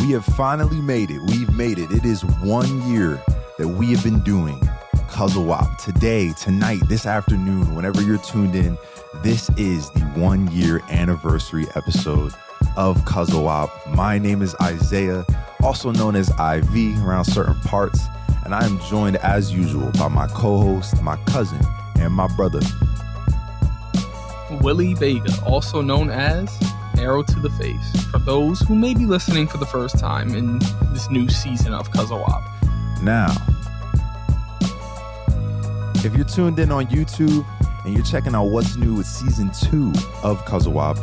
We have finally made it. We've made it. It is 1 year that we have been doing CUZZO-OP. Today, tonight, this afternoon, whenever you're tuned in, this is the 1 year anniversary episode of CUZZO-OP. My name is Isaiah, also known as IV around certain parts, and I am joined as usual by my co-host, my cousin, and my brother, Willie Vega, also known as Arrow to the Face, for those who may be listening for the first time in this new season of CUZZO-OP. Now, if you're tuned in on YouTube and you're checking out what's new with season 2 of CUZZO-OP,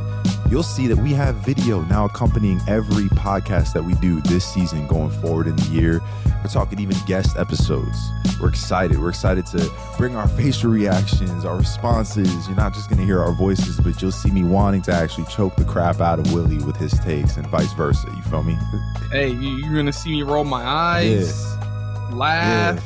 you'll see that we have video now accompanying every podcast that we do this season going forward in the year. We're talking even guest episodes. We're excited. We're excited to bring our facial reactions, our responses. You're not just going to hear our voices, but you'll see me wanting to actually choke the crap out of Willie with his takes and vice versa. You feel me? Hey, you're going to see me roll my eyes, laugh,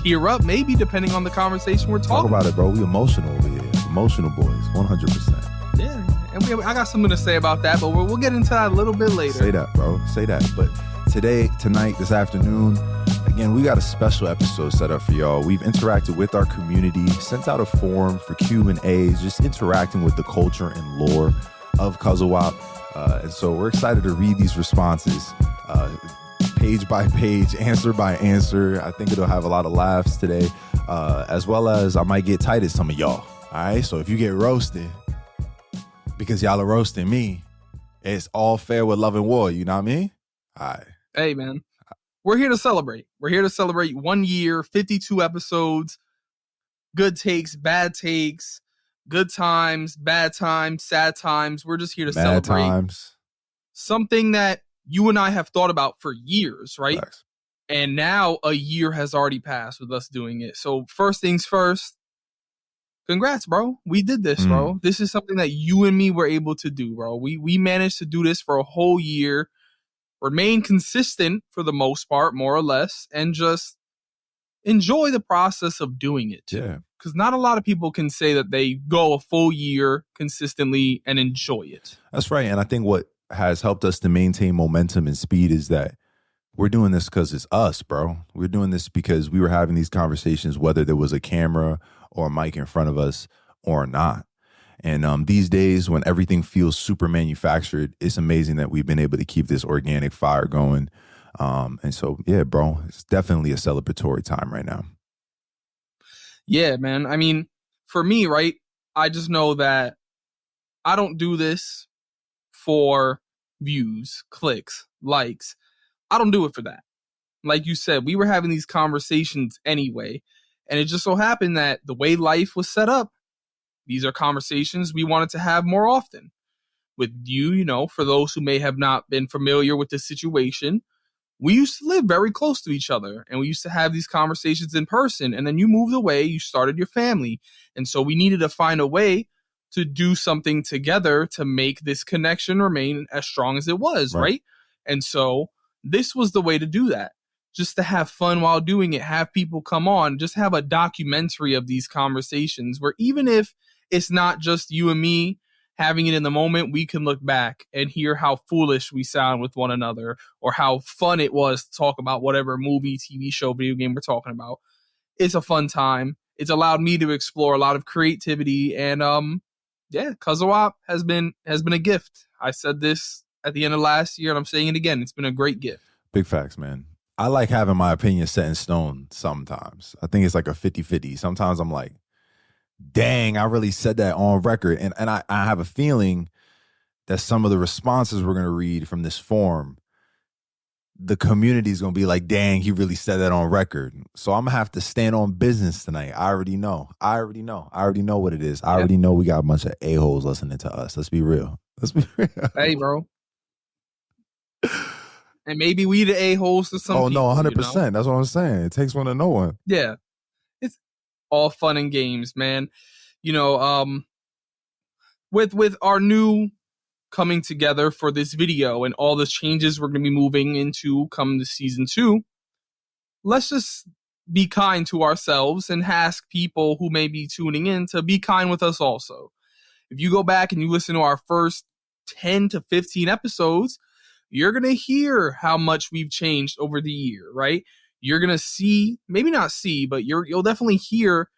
tear up, maybe, depending on the conversation we're talking about it, bro. We emotional over here. Emotional boys, 100%. Yeah, and I got something to say about that, but we'll get into that a little bit later. Say that, bro. Say that. But tonight, this afternoon, again, we got a special episode set up for y'all. We've interacted with our community, sent out a form for Q&As, just interacting with the culture and lore of CUZZO-OP. And so we're excited to read these responses page by page, answer by answer. I think it'll have a lot of laughs today, as well as I might get tight at some of y'all. All right, so if you get roasted because y'all are roasting me, it's all fair with love and war. You know what I mean? All right. Hey, man. We're here to celebrate. We're here to celebrate 1 year, 52 episodes, good takes, bad takes, good times, bad times, sad times. We're just here to celebrate times. Something that you and I have thought about for years, right? Thanks. And now a year has already passed with us doing it. So first things first, congrats, bro. We did this, bro. This is something that you and me were able to do, bro. We managed to do this for a whole year. Remain consistent for the most part, more or less, and just enjoy the process of doing it. Yeah. Because not a lot of people can say that they go a full year consistently and enjoy it. That's right. And I think what has helped us to maintain momentum and speed is that we're doing this because it's us, bro. We're doing this because we were having these conversations, whether there was a camera or a mic in front of us or not. And these days, when everything feels super manufactured, it's amazing that we've been able to keep this organic fire going. And so, yeah, bro, it's definitely a celebratory time right now. Yeah, man. I mean, for me, right, I just know that I don't do this for views, clicks, likes. I don't do it for that. Like you said, we were having these conversations anyway. And it just so happened that the way life was set up, these are conversations we wanted to have more often with you. You know, for those who may have not been familiar with the situation, we used to live very close to each other and we used to have these conversations in person. And then you moved away, you started your family. And so we needed to find a way to do something together to make this connection remain as strong as it was, right? And so this was the way to do that. Just to have fun while doing it, have people come on, just have a documentary of these conversations where even if it's not just you and me having it in the moment, we can look back and hear how foolish we sound with one another or how fun it was to talk about whatever movie, TV show, video game we're talking about. It's a fun time. It's allowed me to explore a lot of creativity. And yeah, CUZZO-OP has been a gift. I said this at the end of last year and I'm saying it again. It's been a great gift. Big facts, man. I like having my opinion set in stone sometimes. I think it's like a 50-50. Sometimes I'm like, dang, I really said that on record. And I have a feeling that some of the responses we're going to read from this form, the community is going to be like, dang, he really said that on record. So I'm going to have to stand on business tonight. I already know what it is. I already know we got a bunch of a-holes listening to us. Let's be real. Hey, bro. And maybe we the a-holes to some people. Oh, no, 100%. You know? That's what I'm saying. It takes one to know one. Yeah. It's all fun and games, man. You know, with our new coming together for this video and all the changes we're going to be moving into come to season 2, let's just be kind to ourselves and ask people who may be tuning in to be kind with us also. If you go back and you listen to our first 10 to 15 episodes, You're going to hear how much we've changed over the year, right? You're going to see, maybe not see, but you'll definitely hear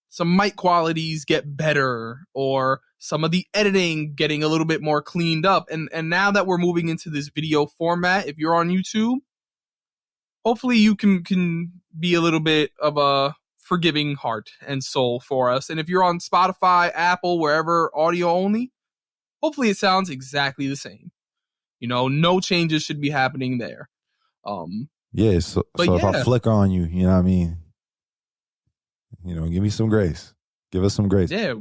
some mic qualities get better, or some of the editing getting a little bit more cleaned up. And now that we're moving into this video format, if you're on YouTube, hopefully you can be a little bit of a forgiving heart and soul for us. And if you're on Spotify, Apple, wherever, audio only, hopefully it sounds exactly the same. No changes should be happening there. Yeah, so if I flicker on you, you know what I mean? Give me some grace. Give us some grace. Yeah,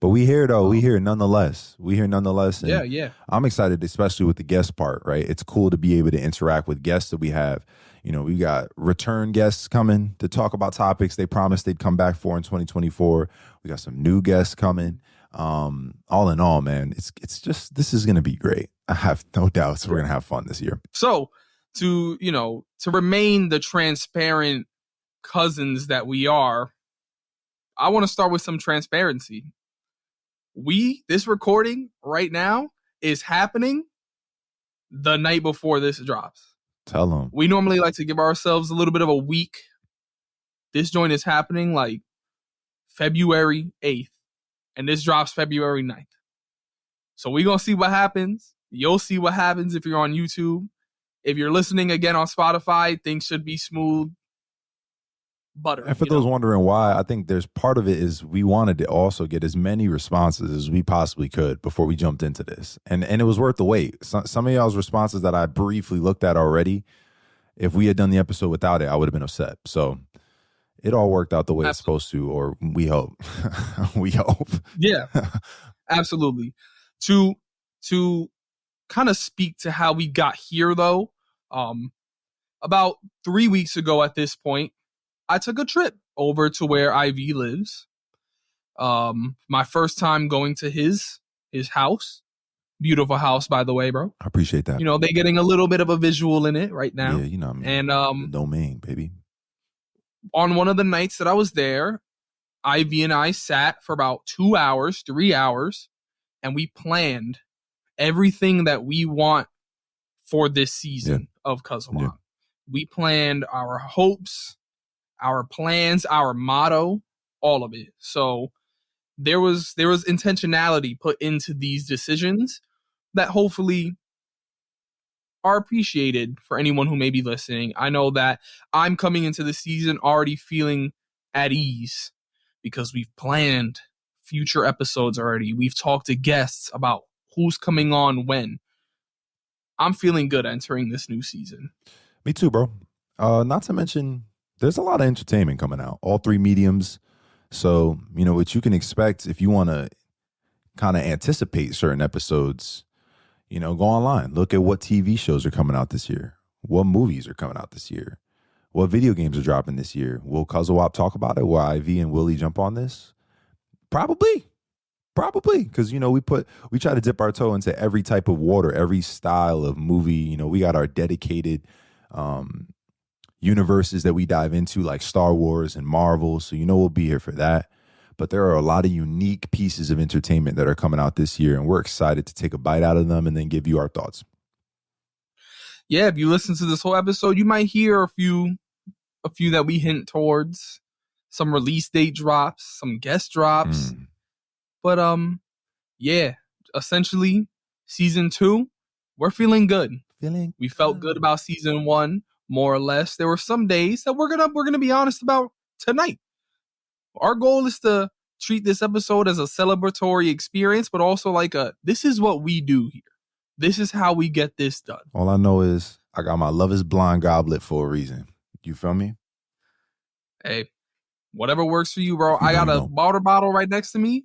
But we here, though. We here nonetheless. And yeah. I'm excited, especially with the guest part, right? It's cool to be able to interact with guests that we have. We got return guests coming to talk about topics they promised they'd come back for in 2024. We got some new guests coming. All in all, man, it's just, this is going to be great. I have no doubts we're going to have fun this year. So to remain the transparent cousins that we are, I want to start with some transparency. This recording right now is happening the night before this drops. Tell them. We normally like to give ourselves a little bit of a week. This joint is happening like February 8th, and this drops February 9th. So we're going to see what happens. You'll see what happens if you're on YouTube. If you're listening again on Spotify, things should be smooth butter. And for those wondering why, I think there's part of it is we wanted to also get as many responses as we possibly could before we jumped into this. And it was worth the wait. Some of y'all's responses that I briefly looked at already, if we had done the episode without it, I would have been upset. So it all worked out the way it's supposed to, or we hope. We hope. Yeah, absolutely. To kind of speak to how we got here, though, about 3 weeks ago at this point, I took a trip over to where Ivy lives. My first time going to his house. Beautiful house, by the way, bro. I appreciate that. They're getting a little bit of a visual in it right now. Yeah, what I mean. And the domain, baby. On one of the nights that I was there, Ivy and I sat for about 2 hours, 3 hours, and we planned everything that we want for this season of CUZZO-OP. Yeah. We planned our hopes, our plans, our motto, all of it. So there was intentionality put into these decisions that hopefully are appreciated for anyone who may be listening. I know that I'm coming into the season already feeling at ease because we've planned future episodes already. We've talked to guests about who's coming on when. I'm feeling good entering this new season. Me too, bro. Not to mention, there's a lot of entertainment coming out, all three mediums. So, what you can expect if you want to kind of anticipate certain episodes, go online. Look at what TV shows are coming out this year. What movies are coming out this year. What video games are dropping this year. Will CUZZO-OP talk about it? Will Ivy and Willie jump on this? Probably, because we try to dip our toe into every type of water, every style of movie. We got our dedicated universes that we dive into, like Star Wars and Marvel. So we'll be here for that. But there are a lot of unique pieces of entertainment that are coming out this year, and we're excited to take a bite out of them and then give you our thoughts. Yeah, if you listen to this whole episode, you might hear a few that we hint towards. Some release date drops, some guest drops. But yeah, essentially season 2, we're feeling good. We felt good about season 1, more or less. There were some days that we're gonna be honest about tonight. Our goal is to treat this episode as a celebratory experience, but also this is what we do here. This is how we get this done. All I know is I got my Love is Blind goblet for a reason. You feel me? Hey, whatever works for you, bro. I got a water bottle right next to me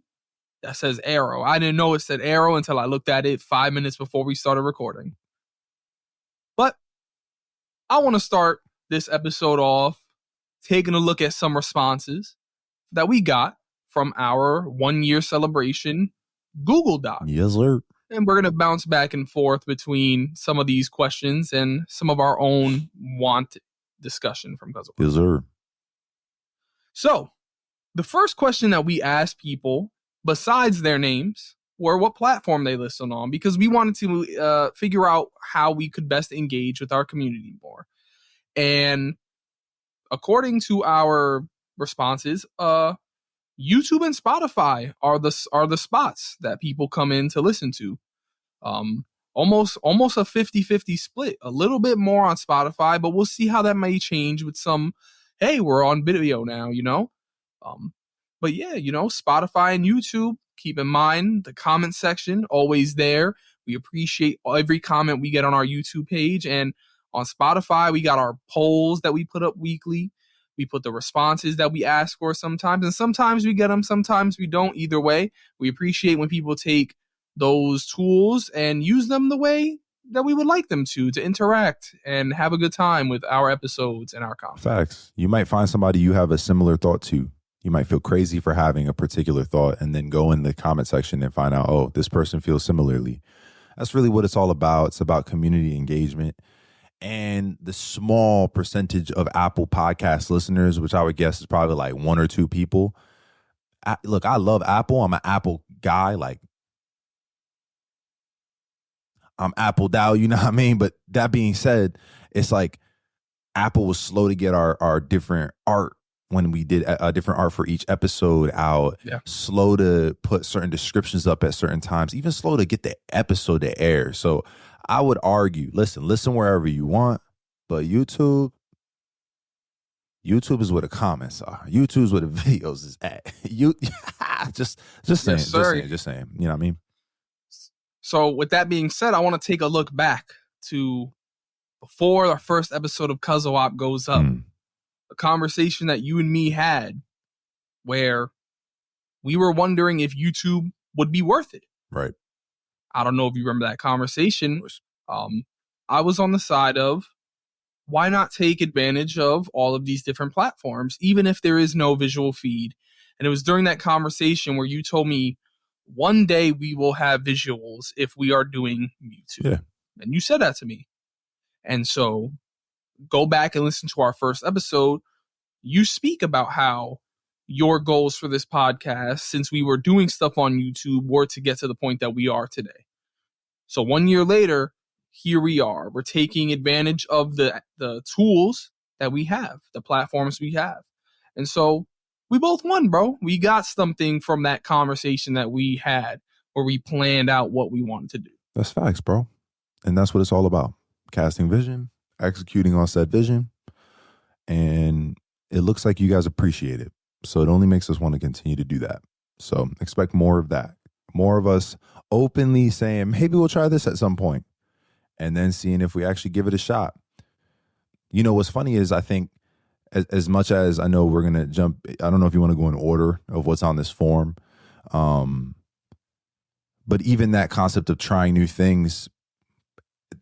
that says Arrow. I didn't know it said Arrow until I looked at it 5 minutes before we started recording. But I want to start this episode off taking a look at some responses that we got from our 1-year celebration Google Doc. Yes, sir. And we're going to bounce back and forth between some of these questions and some of our own discussion from CUZZO-OP. Yes, sir. So, the first question that we asked people, besides their names, or what platform they listen on, because we wanted to figure out how we could best engage with our community more. And according to our responses, YouTube and Spotify are the spots that people come in to listen to. Almost a 50-50 split, a little bit more on Spotify, but we'll see how that may change with some, hey, we're on video now, but yeah, Spotify and YouTube, keep in mind the comment section, always there. We appreciate every comment we get on our YouTube page, and on Spotify, we got our polls that we put up weekly. We put the responses that we ask for sometimes, and sometimes we get them, sometimes we don't. Either way, we appreciate when people take those tools and use them the way that we would like them to interact and have a good time with our episodes and our comments. Facts. You might find somebody you have a similar thought to. You might feel crazy for having a particular thought and then go in the comment section and find out, oh, this person feels similarly. That's really what it's all about. It's about community engagement. And the small percentage of Apple Podcast listeners, which I would guess is probably like 1 or 2 people. Look, I love Apple. I'm an Apple guy. Like, I'm Apple Dow, you know what I mean? But that being said, it's like Apple was slow to get our different art when we did a different art for each episode out. Yeah. Slow to put certain descriptions up at certain times, even slow to get the episode to air. So I would argue, listen wherever you want, but YouTube is where the comments are. YouTube is where the videos is at. Just saying. You know what I mean? So with that being said, I want to take a look back to before our first episode of CUZZO-OP goes up. A conversation that you and me had where we were wondering if YouTube would be worth it. Right. I don't know if you remember that conversation. I was on the side of, why not take advantage of all of these different platforms, even if there is no visual feed? And it was during that conversation where you told me, one day we will have visuals if we are doing YouTube. Yeah. And you said that to me. And so go back and listen to our first episode. You speak about how your goals for this podcast, since we were doing stuff on YouTube, were to get to the point that we are today. So 1 year later, here we are. We're taking advantage of the tools that we have, the platforms we have. And so we both won, bro. We got something from that conversation that we had where we planned out what we wanted to do. That's facts, bro. And that's what it's all about. Casting vision, executing on said vision. And it looks like you guys appreciate it. So it only makes us want to continue to do that. So expect more of that. More of us openly saying, maybe we'll try this at some point. And then seeing if we actually give it a shot. You know, what's funny is I think as much as I know we're going to jump, I don't know if you want to go in order of what's on this form. But even that concept of trying new things,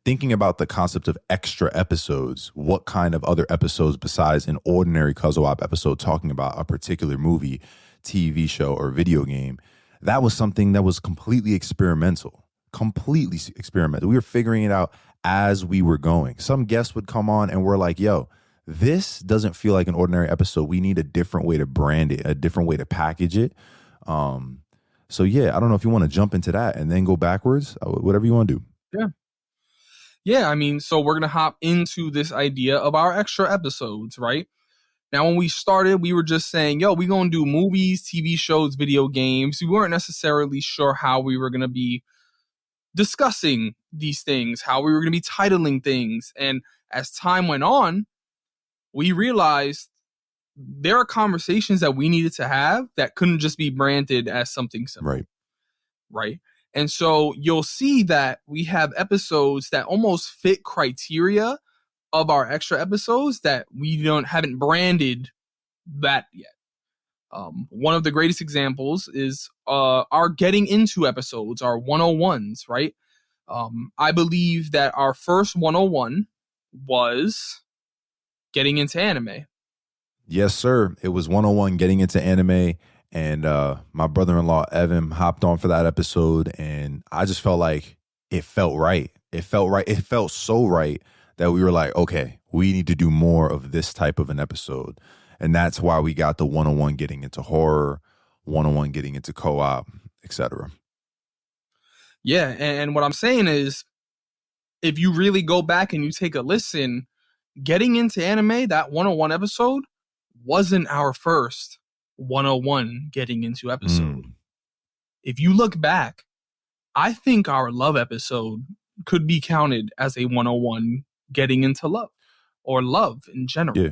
thinking about the concept of extra episodes, what kind of other episodes besides an ordinary CUZZO-OP episode talking about a particular movie, TV show, or video game, that was something that was completely experimental. We were figuring it out as we were going. Some guests would come on and we're like, yo, this doesn't feel like an ordinary episode. We need a different way to brand it, a different way to package it. So yeah, I don't know if you want to jump into that and then go backwards, whatever you want to do. Yeah, I mean, so we're going to hop into this idea of our extra episodes, right? Now, when we started, we were just saying, yo, we're going to do movies, TV shows, video games. We weren't necessarily sure how we were going to be discussing these things, how we were going to be titling things. And as time went on, we realized there are conversations that we needed to have that couldn't just be branded as something simple. Right. And so you'll see that we have episodes that almost fit criteria of our extra episodes that we haven't branded that yet. One of the greatest examples is our getting into episodes, our 101s, right? I believe that our first 101 was getting into anime. Yes, sir. It was 101 getting into anime. And my brother-in-law, Evan, hopped on for that episode. And I just felt like it felt right. It felt so right that we were like, okay, we need to do more of this type of an episode. And that's why we got the 101 getting into horror, 101 getting into co-op, etc. Yeah, and what I'm saying is, if you really go back and you take a listen, getting into anime, that 101 episode wasn't our first 101 getting into episode. If you look back, I think our love episode could be counted as a 101 getting into love or love in general. Yeah.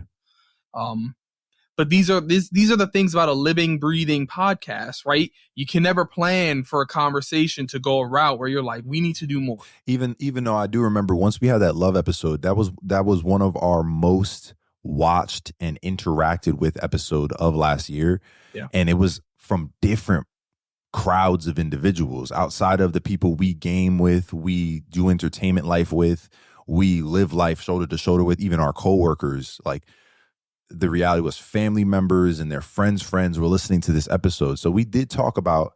But these are the things about a living, breathing podcast, right? You can never plan for a conversation to go a route where you're like, we need to do more. Even though I do remember once we had that love episode, that was one of our most watched and interacted with episode of last year. Yeah. And it was from different crowds of individuals outside of the people we game with, we do entertainment life with, we live life shoulder to shoulder with, even our coworkers. Like, the reality was family members and their friends were listening to this episode. So we did talk about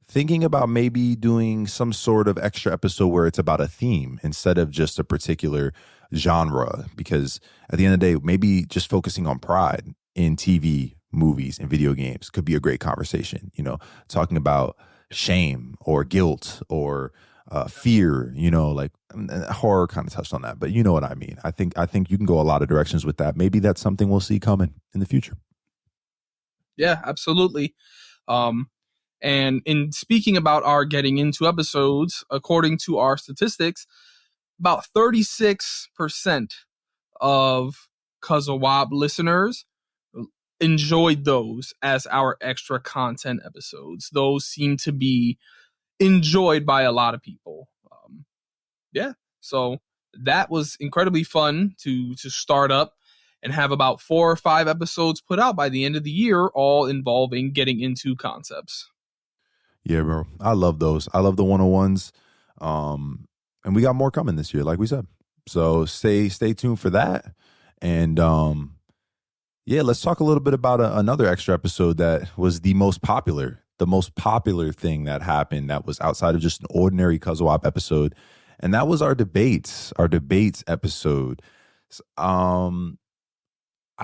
thinking about maybe doing some sort of extra episode where it's about a theme instead of just a particular genre, because at the end of the day, maybe just focusing on pride in TV, movies, and video games could be a great conversation. You know, talking about shame or guilt or fear, you know, like horror kind of touched on that, but you know what I mean. I think you can go a lot of directions with that. Maybe that's something we'll see coming in the future. Yeah, absolutely. And in speaking about our getting into episodes, according to our statistics, about 36% of CUZZO-OP listeners enjoyed those as our extra content episodes. Those seem to be enjoyed by a lot of people. Yeah, so that was incredibly fun to start up and have about 4 or 5 episodes put out by the end of the year, all involving getting into concepts. Yeah, bro, I love those. I love the 101s, and we got more coming this year, like we said. So stay tuned for that. And yeah, let's talk a little bit about another extra episode that was the most popular thing that happened that was outside of just an ordinary CUZZO-OP episode. And that was our debates episode. I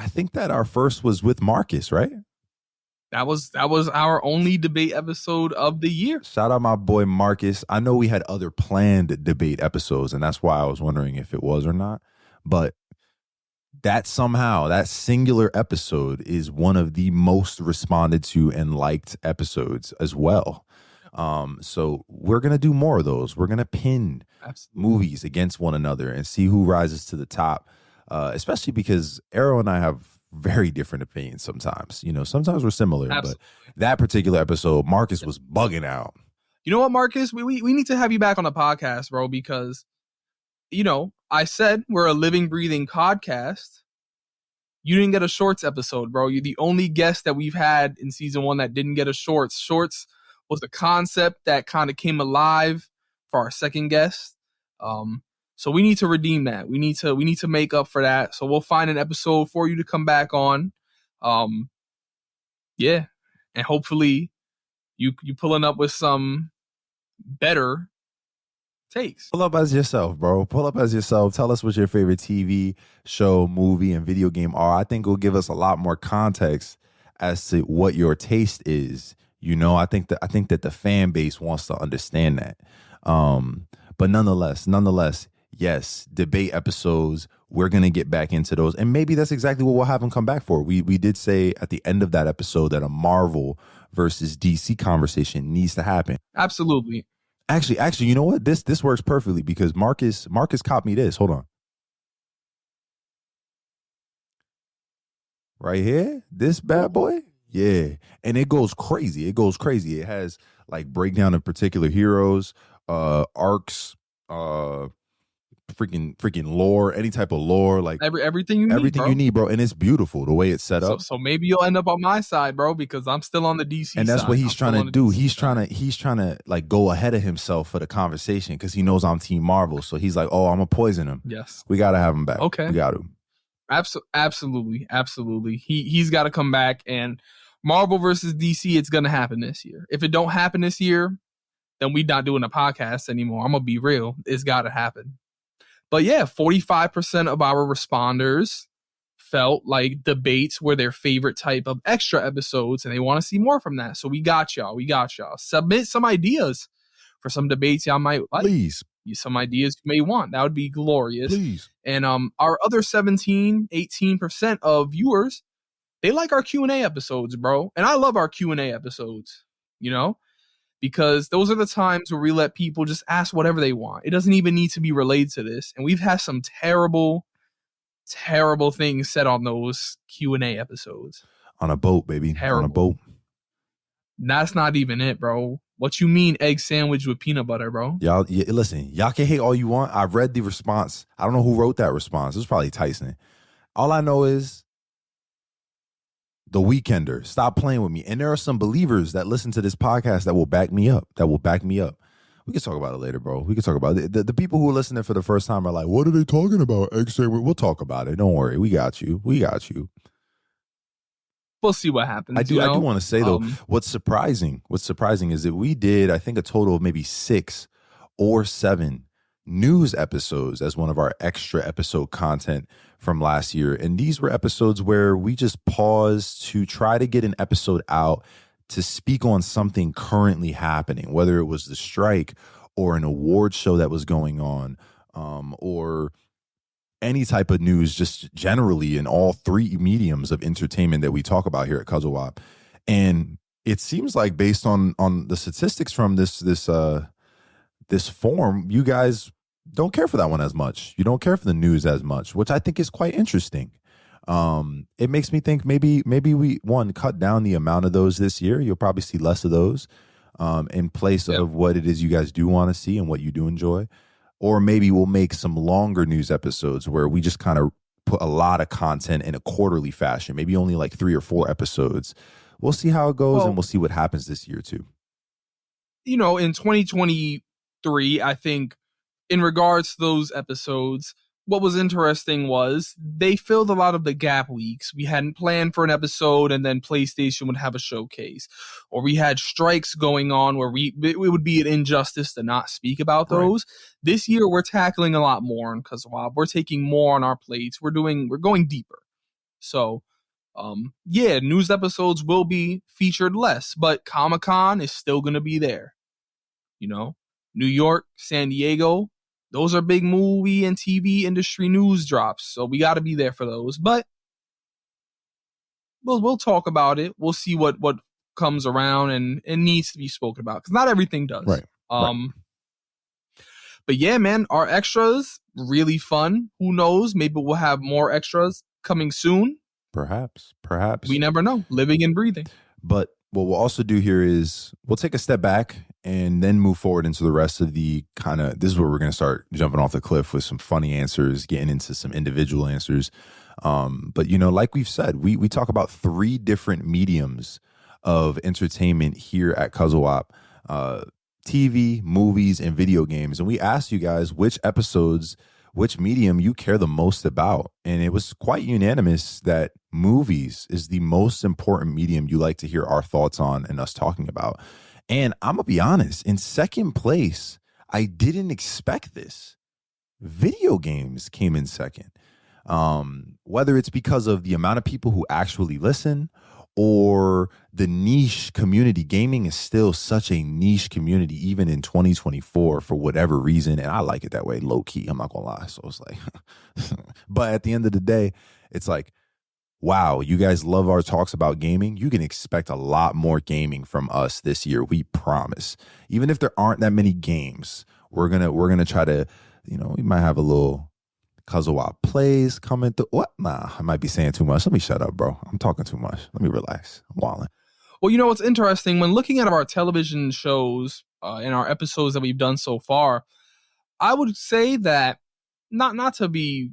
think that our first was with Marcus, right? That was our only debate episode of the year. Shout out my boy Marcus. I know we had other planned debate episodes, and that's why I was wondering if it was or not. But that singular episode is one of the most responded to and liked episodes as well. So we're going to do more of those. We're going to pin movies against one another and see who rises to the top, especially because Arrow and I have very different opinions sometimes. You know, sometimes we're similar, but that particular episode, Marcus was bugging out. You know what, Marcus? We need to have you back on the podcast, bro, because, you know, I said we're a living, breathing podcast. You didn't get a shorts episode, bro. You're the only guest that we've had in season 1 that didn't get a shorts. Shorts was a concept that kind of came alive for our second guest. So we need to redeem that. We need to make up for that. So we'll find an episode for you to come back on. Yeah. And hopefully you pulling up with some better takes. Pull up as yourself, bro. Pull up as yourself. Tell us what your favorite TV show, movie, and video game are. I think it'll give us a lot more context as to what your taste is. You know, I think that the fan base wants to understand that. But nonetheless, yes, debate episodes, we're going to get back into those. And maybe that's exactly what we'll have them come back for. We did say at the end of that episode that a Marvel versus DC conversation needs to happen. Absolutely. Actually, you know what? This works perfectly because Marcus copped me this. Hold on. Right here, this bad boy. Yeah. And it goes crazy. It has like breakdown of particular heroes, arcs, freaking lore, any type of lore, like everything you need, bro. And it's beautiful the way it's set up. So maybe you'll end up on my side, bro, because I'm still on the DC and that's side. What he's trying to do. He's trying to like go ahead of himself for the conversation because he knows I'm Team Marvel. So he's like, oh, I'm gonna poison him. Yes, we gotta have him back. Okay, we got to. Absolutely. He's got to come back. And Marvel versus DC, it's gonna happen this year. If it don't happen this year, then we not doing a podcast anymore. I'm gonna be real. It's got to happen. But yeah, 45% of our responders felt like debates were their favorite type of extra episodes, and they want to see more from that. So we got y'all. Submit some ideas for some debates y'all might like. Please. Some ideas you may want. That would be glorious. Please. And our other 18% of viewers, they like our Q&A episodes, bro. And I love our Q&A episodes, because those are the times where we let people just ask whatever they want. It doesn't even need to be related to this. And we've had some terrible, terrible things said on those Q&A episodes. On a boat, baby. Terrible. On a boat. That's not even it, bro. What you mean egg sandwich with peanut butter, bro? Y'all, listen, y'all can hate all you want. I've read the response. I don't know who wrote that response. It was probably Tyson. All I know is The Weekender. Stop playing with me. And there are some believers that listen to this podcast that will back me up. We can talk about it later, bro. We can talk about it. The people who are listening for the first time are like, what are they talking about? Egg sandwich. We'll talk about it. Don't worry. We got you. We'll see what happens. I do want to say, though, what's surprising is that we did, I think, a total of maybe 6 or 7 news episodes as one of our extra episode content from last year. And these were episodes where we just paused to try to get an episode out to speak on something currently happening, whether it was the strike or an award show that was going on, or any type of news, just generally in all 3 mediums of entertainment that we talk about here at CUZZO-OP. And it seems like, based on the statistics from this form, you guys don't care for that one as much. You don't care for the news as much, which I think is quite interesting. It makes me think maybe we cut down the amount of those this year. You'll probably see less of those in place of what it is you guys do want to see and what you do enjoy. Or maybe we'll make some longer news episodes where we just kind of put a lot of content in a quarterly fashion, maybe only like 3 or 4 episodes. We'll see how it goes, and we'll see what happens this year too. In 2023, I think in regards to those episodes, what was interesting was they filled a lot of the gap weeks. We hadn't planned for an episode, and then PlayStation would have a showcase, or we had strikes going on where it would be an injustice to not speak about those. Right. This year, we're tackling a lot more on CUZZO-OP. We're taking more on our plates. We're going deeper. So, news episodes will be featured less, but Comic-Con is still going to be there. New York, San Diego, those are big movie and TV industry news drops, so we got to be there for those. But we'll talk about it. We'll see what comes around and it needs to be spoken about, because not everything does. Right. But yeah, man, our extras, really fun. Who knows? Maybe we'll have more extras coming soon. Perhaps. We never know. Living and breathing. But what we'll also do here is we'll take a step back and then move forward into the rest of the this is where we're going to start jumping off the cliff with some funny answers, getting into some individual answers. But, like we've said, we talk about 3 different mediums of entertainment here at CUZZO-OP, TV, movies, and video games. And we asked you guys which medium you care the most about. And it was quite unanimous that movies is the most important medium you like to hear our thoughts on and us talking about. And I'm going to be honest, in second place, I didn't expect this. Video games came in second. Whether it's because of the amount of people who actually listen or the niche community. Gaming is still such a niche community, even in 2024, for whatever reason. And I like it that way, low key. I'm not going to lie. So it's like, but at the end of the day, it's like, wow, you guys love our talks about gaming. You can expect a lot more gaming from us this year. We promise. Even if there aren't that many games, we're gonna try to, we might have a little CUZZO-OP plays coming through. What? Nah, I might be saying too much. Let me shut up, bro. I'm talking too much. Let me relax. I'm wilding. Well, what's interesting, when looking at our television shows and our episodes that we've done so far, I would say that not to be,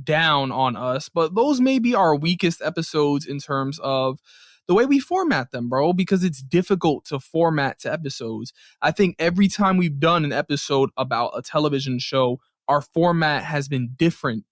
down on us, but those may be our weakest episodes in terms of the way we format them, bro, because it's difficult to format to episodes. I think every time we've done an episode about a television show, our format has been different.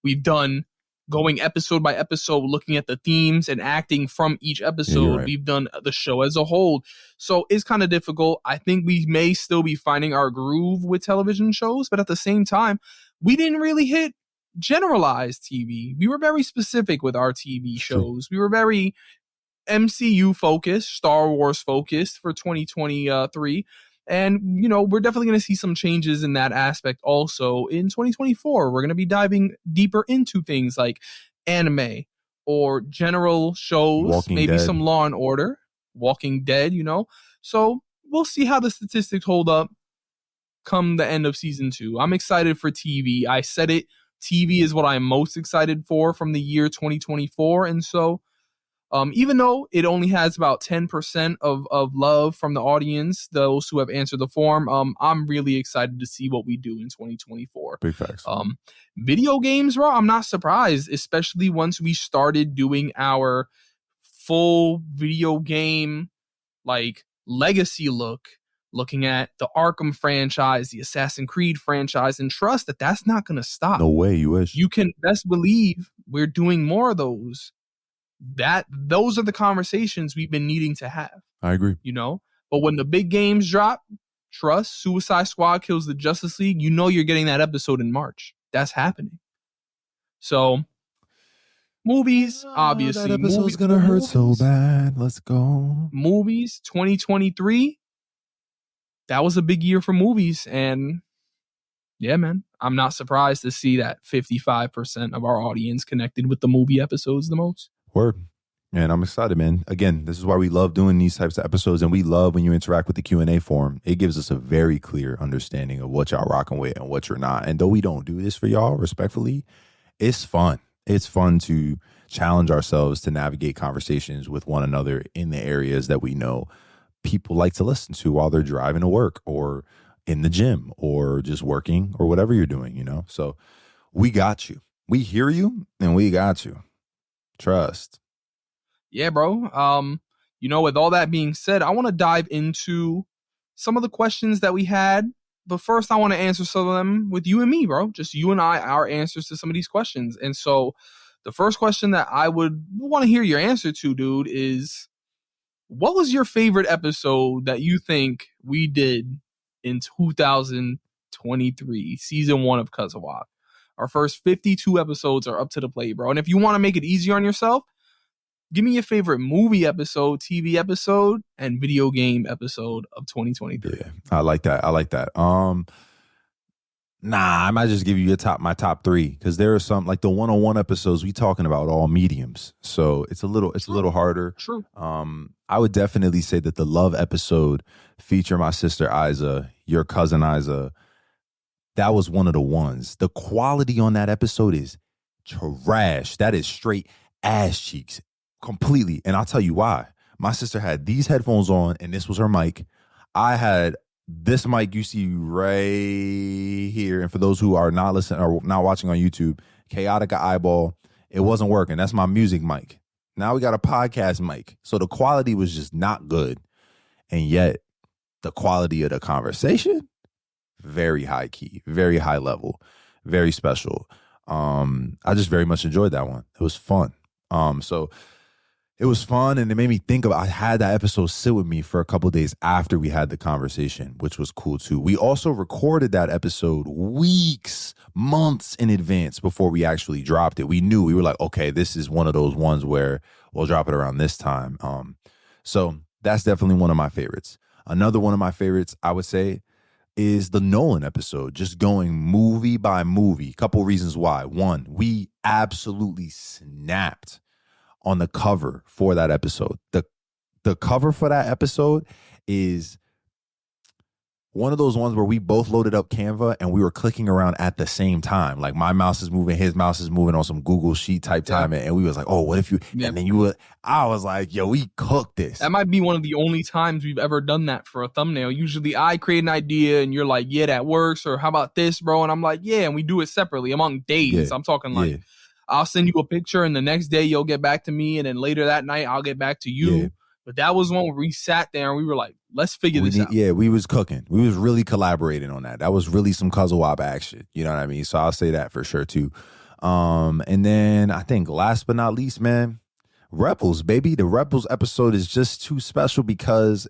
We've done going episode by episode, looking at the themes and acting from each episode. Yeah, right. We've done the show as a whole. So it's kind of difficult. I think we may still be finding our groove with television shows, but at the same time, we didn't really hit generalized TV. We were very specific with our TV shows. We were very MCU focused, Star Wars focused for 2023. And, we're definitely going to see some changes in that aspect also in 2024. We're going to be diving deeper into things like anime or general shows, Walking maybe Dead. some Law and Order, Walking Dead, So we'll see how the statistics hold up come the end of season 2. I'm excited for TV. I said it. TV is what I'm most excited for from the year 2024. And so, even though it only has about 10% of love from the audience, those who have answered the form, I'm really excited to see what we do in 2024. Big facts. Video games, bro, I'm not surprised, especially once we started doing our full video game, like, legacy looking at the Arkham franchise, the Assassin's Creed franchise, and trust that that's not going to stop. No way, you wish. You can best believe we're doing more of those. Those are the conversations we've been needing to have. I agree. But when the big games drop, trust, Suicide Squad kills the Justice League, you're getting that episode in March. That's happening. So, movies, obviously. That episode's gonna hurt so bad. Let's go. Movies, 2023. That was a big year for movies. And yeah, man, I'm not surprised to see that 55% of our audience connected with the movie episodes the most. Word. And I'm excited, man. Again, this is why we love doing these types of episodes, and we love when you interact with the Q&A forum. It gives us a very clear understanding of what y'all rocking with and what you're not. And though we don't do this for y'all, respectfully, it's fun. It's fun to challenge ourselves to navigate conversations with one another in the areas that we know people like to listen to while they're driving to work or in the gym or just working or whatever you're doing, So we got you. We hear you and we got you. Trust. Yeah, bro. With all that being said, I want to dive into some of the questions that we had. But first, I want to answer some of them with you and me, bro. Just you and I, our answers to some of these questions. And so the first question that I would want to hear your answer to, dude, is what was your favorite episode that you think we did in 2023, season 1 of CUZZO-OP? Our first 52 episodes are up to the plate, bro. And if you want to make it easier on yourself, give me your favorite movie episode, TV episode, and video game episode of 2023. Yeah, I like that. I might just give you my top 3 because there are some like the 101 episodes we talking about all mediums, so it's a little harder. True. I would definitely say that the love episode feature my sister Isa, your cousin Isa. That was one of the ones. The quality on that episode is trash. That is straight ass cheeks. Completely. And I'll tell you why. My sister had these headphones on and this was her mic. I had this mic you see right here. And for those who are not listening or not watching on YouTube, Chaotica Eyeball, it wasn't working. That's my music mic. Now we got a podcast mic. So the quality was just not good. And yet the quality of the conversation, very high key, very high level, very special. I just very much enjoyed that one. It was fun. So it was fun, and it made me think about, I had that episode sit with me for a couple of days after we had the conversation, which was cool too. We also recorded that episode weeks, months in advance before we actually dropped it. We were like, okay, this is one of those ones where we'll drop it around this time. So that's definitely one of my favorites. Another one of my favorites, I would say, is the Nolan episode, just going movie by movie. Couple reasons why. One, we absolutely snapped on the cover for that episode. The cover for that episode is one of those ones where we both loaded up Canva and we were clicking around at the same time. Like my mouse is moving, his mouse is moving on some Google Sheet type time. And we was like, oh, what if you, and then I was like, yo, we cooked this. That might be one of the only times we've ever done that for a thumbnail. Usually I create an idea and you're like, yeah, that works. Or how about this, bro? And I'm like, yeah, and we do it separately among days. Yeah. I'm talking like, I'll send you a picture and the next day you'll get back to me. And then later that night, I'll get back to you. Yeah. But that was one where we sat there and we were like, let's figure this out. Yeah, we was cooking. We was really collaborating on that. That was really some CUZZO-OP action. You know what I mean? So I'll say that for sure too. And then I think last but not least, man, Rebels, baby. The Rebels episode is just too special because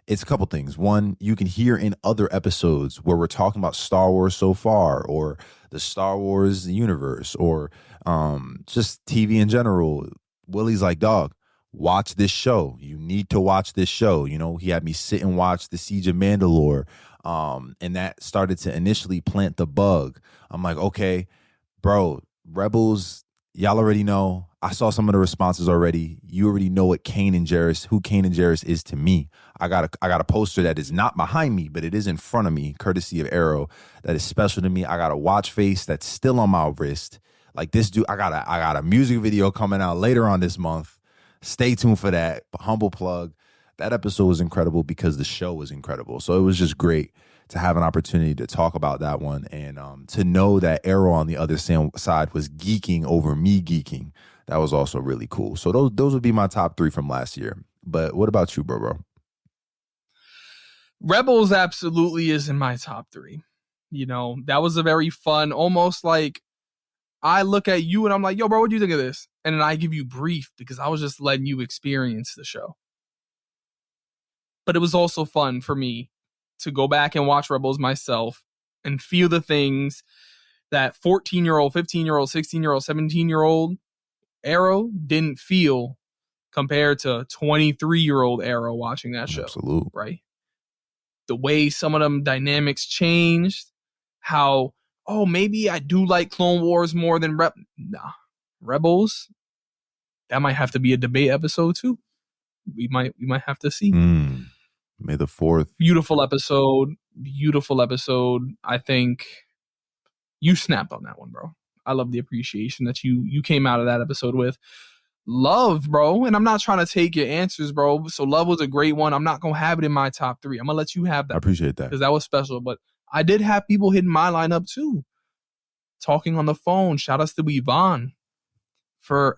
it's a couple things. One, you can hear in other episodes where we're talking about Star Wars so far or the Star Wars universe or just TV in general. Willie's like, dog, watch this show. You need to watch this show. You know, he had me sit and watch The Siege of Mandalore. And that started to initially plant the bug. I'm like, okay, bro, Rebels, y'all already know. I saw some of the responses already. You already know what who Kanan Jarrus is to me. I got a poster that is not behind me, but it is in front of me, courtesy of Arrow, that is special to me. I got a watch face that's still on my wrist. Like this dude, I got a music video coming out later on this month. Stay tuned for that. Humble plug. That episode was incredible because the show was incredible. So it was just great to have an opportunity to talk about that one and to know that Arrow on the other side was geeking over me geeking. That was also really cool. So those would be my top 3 from last year. But what about you, bro? Rebels absolutely is in my top 3. You know, that was a very fun, almost like I look at you and I'm like, yo, bro, what do you think of this? And then I give you brief because I was just letting you experience the show. But it was also fun for me to go back and watch Rebels myself and feel the things that 14-year-old, 15-year-old, 16-year-old, 17-year-old Arrow didn't feel compared to 23-year-old Arrow watching that show. Absolutely. Right? The way some of them dynamics changed, how, oh, maybe I do like Clone Wars more than Rebels. That might have to be a debate episode too. We might have to see. May the 4th. Beautiful episode. I think you snapped on that one, bro. I love the appreciation that you came out of that episode with. Love, bro. And I'm not trying to take your answers, bro. So Love was a great one. I'm not going to have it in my top 3. I'm going to let you have that. I appreciate that. Because that was special. But I did have people hitting my lineup too. Talking on the phone. Shout outs to Yvonne for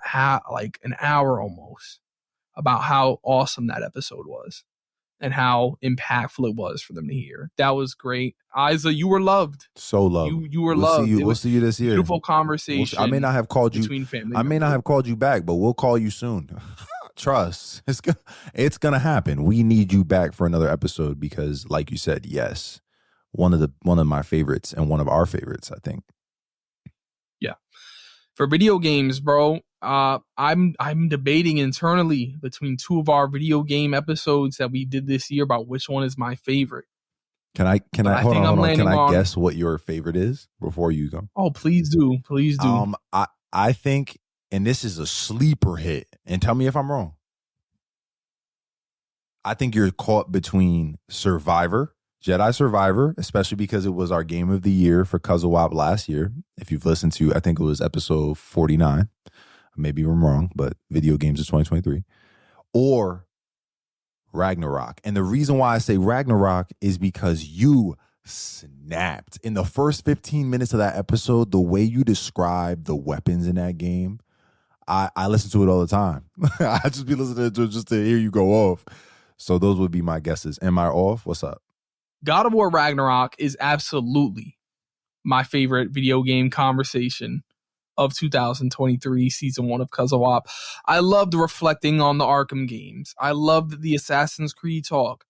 like an hour almost about how awesome that episode was and how impactful it was for them to hear. That was great. Isa, you were loved. So loved. You were loved. We'll see you this year. Beautiful conversation. I may not have called you. I may not have called you back, but we'll call you soon. Trust. It's gonna happen. We need you back for another episode because, like you said, yes, one of my favorites and one of our favorites, I think. Yeah. For video games, bro, I'm debating internally between 2 of our video game episodes that we did this year about which one is my favorite. Can I hold on? Can I guess what your favorite is before you go? Oh, please do. Please do. I think, and this is a sleeper hit, and tell me if I'm wrong. I think you're caught between Jedi Survivor, especially because it was our game of the year for CUZZO-OP last year. If you've listened to, I think it was episode 49. Maybe I'm wrong, but video games of 2023. Or Ragnarok. And the reason why I say Ragnarok is because you snapped. In the first 15 minutes of that episode, the way you described the weapons in that game, I listen to it all the time. I just be listening to it just to hear you go off. So those would be my guesses. Am I off? What's up? God of War Ragnarok is absolutely my favorite video game conversation of 2023, season 1 of CUZZO-OP. I loved reflecting on the Arkham games. I loved the Assassin's Creed talk.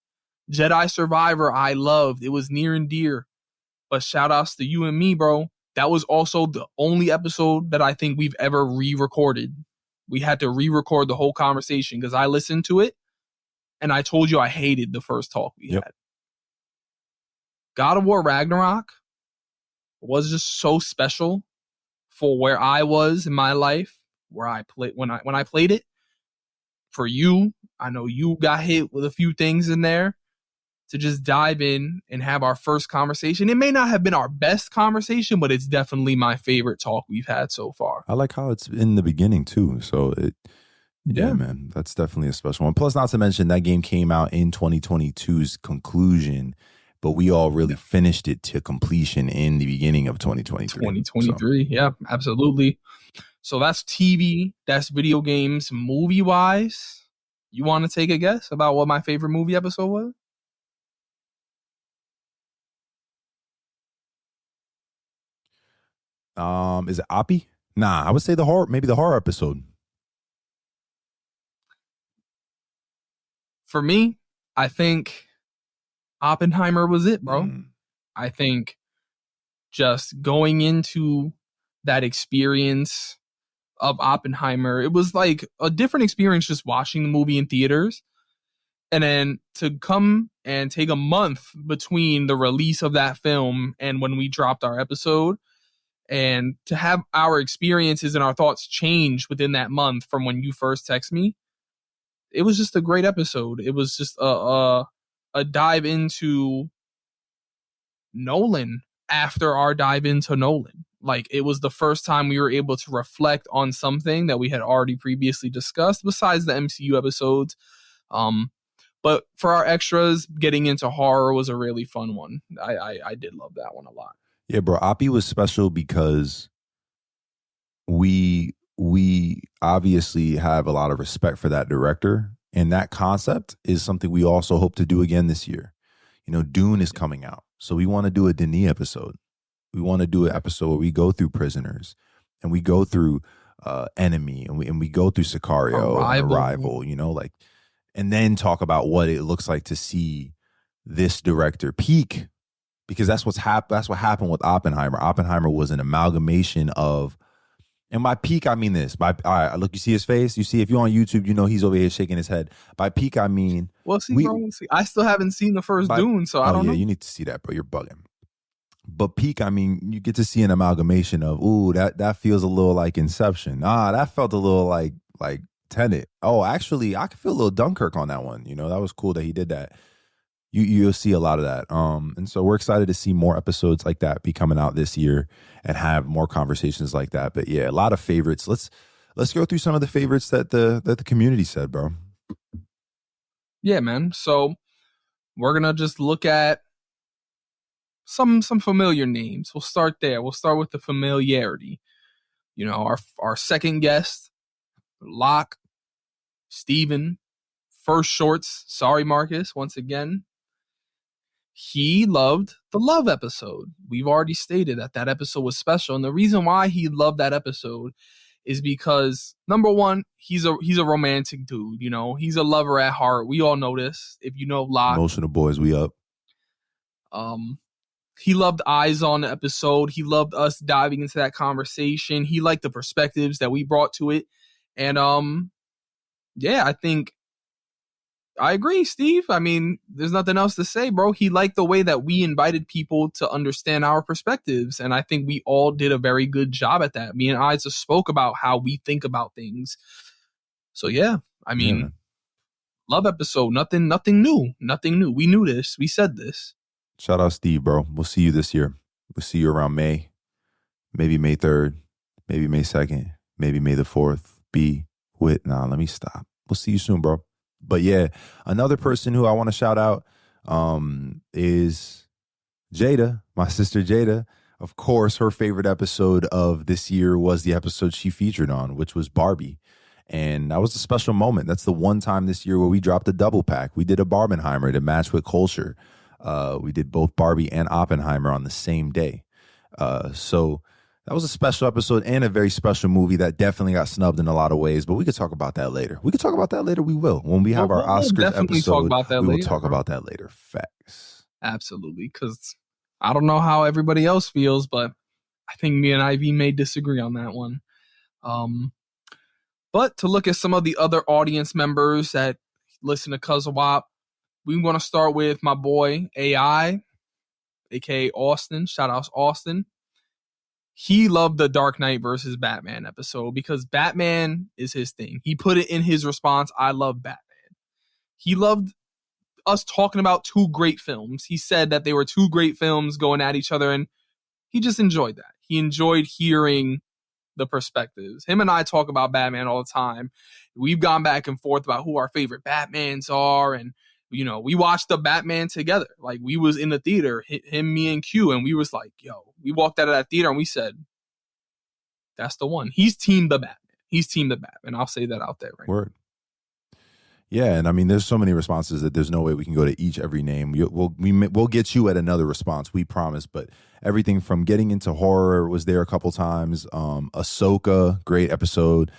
Jedi Survivor, I loved. It was near and dear. But shout outs to you and me, bro. That was also the only episode that I think we've ever re-recorded. We had to re-record the whole conversation because I listened to it and I told you I hated the first talk we had. God of War Ragnarok was just so special for where I was in my life, where I played when I played it. For you, I know you got hit with a few things in there. To just dive in and have our first conversation. It may not have been our best conversation, but it's definitely my favorite talk we've had so far. I like how it's in the beginning too. So yeah, man, that's definitely a special one. Plus, not to mention that game came out in 2022's conclusion, but we all really finished it to completion in the beginning of 2023. 2023, yeah, absolutely. So that's TV, that's video games. Movie-wise, you want to take a guess about what my favorite movie episode was? Is it Oppie? Nah, I would say maybe the horror episode. For me, I think Oppenheimer was it, bro. I think just going into that experience of Oppenheimer. It was like a different experience just watching the movie in theaters. And then to come and take a month between the release of that film and when we dropped our episode, and to have our experiences and our thoughts change within that month from when you first text me, it was just a great episode. It was just a dive into Nolan after our dive into Nolan. Like, it was the first time we were able to reflect on something that we had already previously discussed besides the MCU episodes. But for our extras, getting into horror was a really fun one. I did love that one a lot. Yeah, bro. Oppie was special because we obviously have a lot of respect for that director, and that concept is something we also hope to do again this year. You know, Dune is coming out, so we want to do a Denis episode. We want to do an episode where we go through Prisoners, and we go through Enemy, and we go through Sicario, and Arrival. You know, like, and then talk about what it looks like to see this director peak, because that's what happened with Oppenheimer. Oppenheimer was an amalgamation of. And by peak, I mean this. All right, look, you see his face? You see, if you're on YouTube, you know he's over here shaking his head. By peak, I mean... Well, bro, I still haven't seen the first Dune, so I don't know. You need to see that, bro. You're bugging. But peak, I mean, you get to see an amalgamation of, ooh, that feels a little like Inception. That felt a little like Tenet. Oh, actually, I could feel a little Dunkirk on that one. You know, that was cool that he did that. You'll see a lot of that. And so we're excited to see more episodes like that be coming out this year and have more conversations like that. But yeah, a lot of favorites. Let's go through some of the favorites that the community said, bro. Yeah, man. So we're gonna just look at some familiar names. We'll start there. We'll start with the familiarity. You know, our second guest, Locke, Steven, first shorts. Sorry, Marcus, once again. He loved the love episode. We've already stated that episode was special. And the reason why he loved that episode is because, number one, he's a romantic dude. You know, he's a lover at heart. We all know this. If you know Locke. Emotional boys, we up. He loved Eyes on the episode. He loved us diving into that conversation. He liked the perspectives that we brought to it. And yeah, I think I agree, Steve. I mean, there's nothing else to say, bro. He liked the way that we invited people to understand our perspectives. And I think we all did a very good job at that. Me and I just spoke about how we think about things. So, yeah, I mean, love episode. Nothing new. Nothing new. We knew this. We said this. Shout out Steve, bro. We'll see you this year. We'll see you around May. Maybe May 3rd. Maybe May 2nd. Maybe May the 4th. Let me stop. We'll see you soon, bro. But yeah, another person who I want to shout out is Jada, my sister Jada. Of course, her favorite episode of this year was the episode she featured on, which was Barbie. And that was a special moment. That's the one time this year where we dropped a double pack. We did a Barbenheimer to match with culture. We did both Barbie and Oppenheimer on the same day. So that was a special episode and a very special movie that definitely got snubbed in a lot of ways, but we could talk about that later. We will. When we have our Oscars episode, we will talk about that later. Facts. Absolutely, because I don't know how everybody else feels, but I think me and Ivy may disagree on that one. But to look at some of the other audience members that listen to CUZZO-OP, we want to start with my boy AI, aka Austin. Shout out Austin. He loved the Dark Knight versus Batman episode because Batman is his thing. He put it in his response, I love Batman. He loved us talking about two great films. He said that they were two great films going at each other, and he just enjoyed that. He enjoyed hearing the perspectives. Him and I talk about Batman all the time. We've gone back and forth about who our favorite Batmans are, and you know, we watched the Batman together. Like, we was in the theater, him, me, and Q, and we was like, yo, we walked out of that theater and we said, that's the one. He's team the Batman. I'll say that out there. Right. Word. Yeah, and I mean, there's so many responses that there's no way we can go to every name. We'll get you at another response, we promise. But everything from getting into horror was there a couple times. Ahsoka, great episode,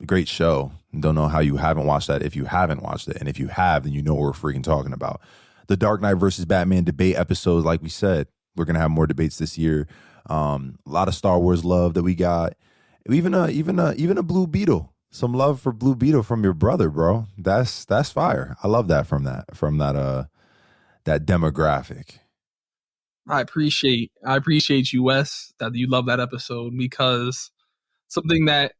great show. Don't know how you haven't watched that if you haven't watched it, and if you have, then you know what we're freaking talking about. The Dark Knight versus Batman debate episodes, like we said, we're gonna have more debates this year. A lot of Star Wars love that we got. Even a Blue Beetle. Some love for Blue Beetle from your brother, bro. That's fire. I love that that demographic. I appreciate you, Wes, that you love that episode, because something that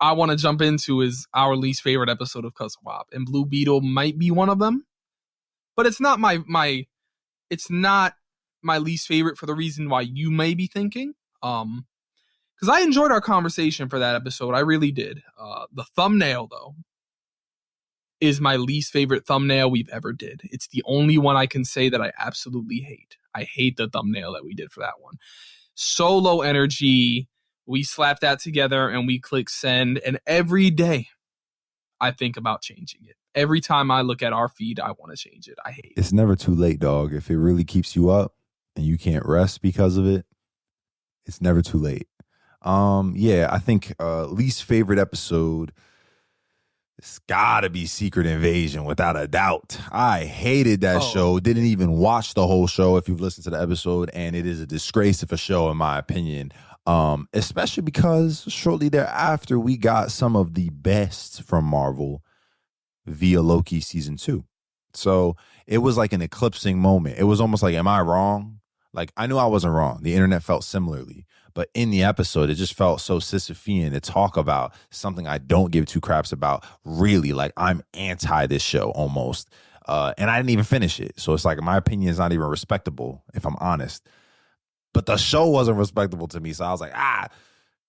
I want to jump into is our least favorite episode of CUZZO-OP, and Blue Beetle might be one of them, but it's not it's not my least favorite for the reason why you may be thinking. Because I enjoyed our conversation for that episode, I really did. The thumbnail, though, is my least favorite thumbnail we've ever did. It's the only one I can say that I absolutely hate. I hate the thumbnail that we did for that one. So low energy. We slap that together and we click send, and every day I think about changing it. Every time I look at our feed, I want to change it. I hate it. It's never too late, dog. If it really keeps you up and you can't rest because of it, it's never too late. Yeah, I think least favorite episode, it's gotta be Secret Invasion without a doubt. I hated that show. Didn't even watch the whole show if you've listened to the episode, and it is a disgrace of a show in my opinion. Especially because shortly thereafter we got some of the best from Marvel via Loki season 2. So it was like an eclipsing moment. It was almost like, am I wrong? Like, I knew I wasn't wrong. The internet felt similarly. But in the episode, it just felt so Sisyphean to talk about something I don't give two craps about. Really, like, I'm anti this show almost. And I didn't even finish it. So it's like, my opinion is not even respectable, if I'm honest. But the show wasn't respectable to me. So I was like,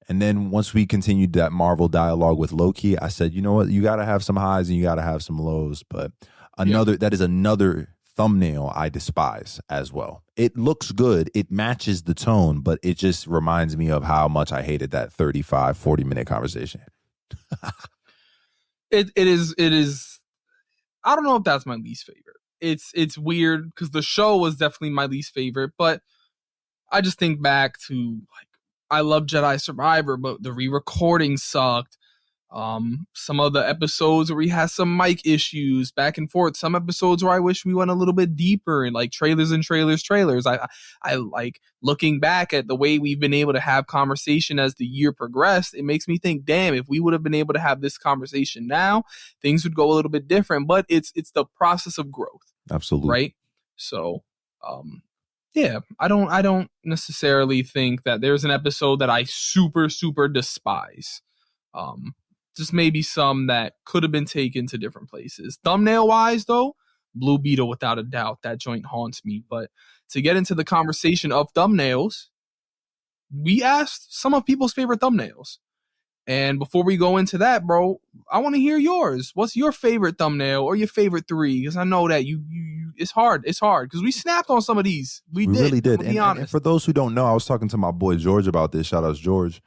And then once we continued that Marvel dialogue with Loki, I said, you know what? You got to have some highs and you got to have some lows. But that is another thumbnail I despise as well. It looks good. It matches the tone, but it just reminds me of how much I hated that 35, 40-minute conversation. It is. I don't know if that's my least favorite. It's weird because the show was definitely my least favorite, but I just think back to, like, I love Jedi Survivor, but the re-recording sucked. Some of the episodes where we had some mic issues back and forth. Some episodes where I wish we went a little bit deeper in, like, trailers. I like looking back at the way we've been able to have conversation as the year progressed. It makes me think, damn, if we would have been able to have this conversation now, things would go a little bit different. But it's the process of growth. Absolutely. Right. So, yeah, I don't necessarily think that there's an episode that I super, super despise. Just maybe some that could have been taken to different places. Thumbnail wise, though, Blue Beetle, without a doubt, that joint haunts me. But to get into the conversation of thumbnails, we asked some of people's favorite thumbnails. And before we go into that, bro, I want to hear yours. What's your favorite thumbnail or your favorite 3? Because I know that you it's hard. It's hard because we snapped on some of these. We really did. And for those who don't know, I was talking to my boy George about this. Shout out to George.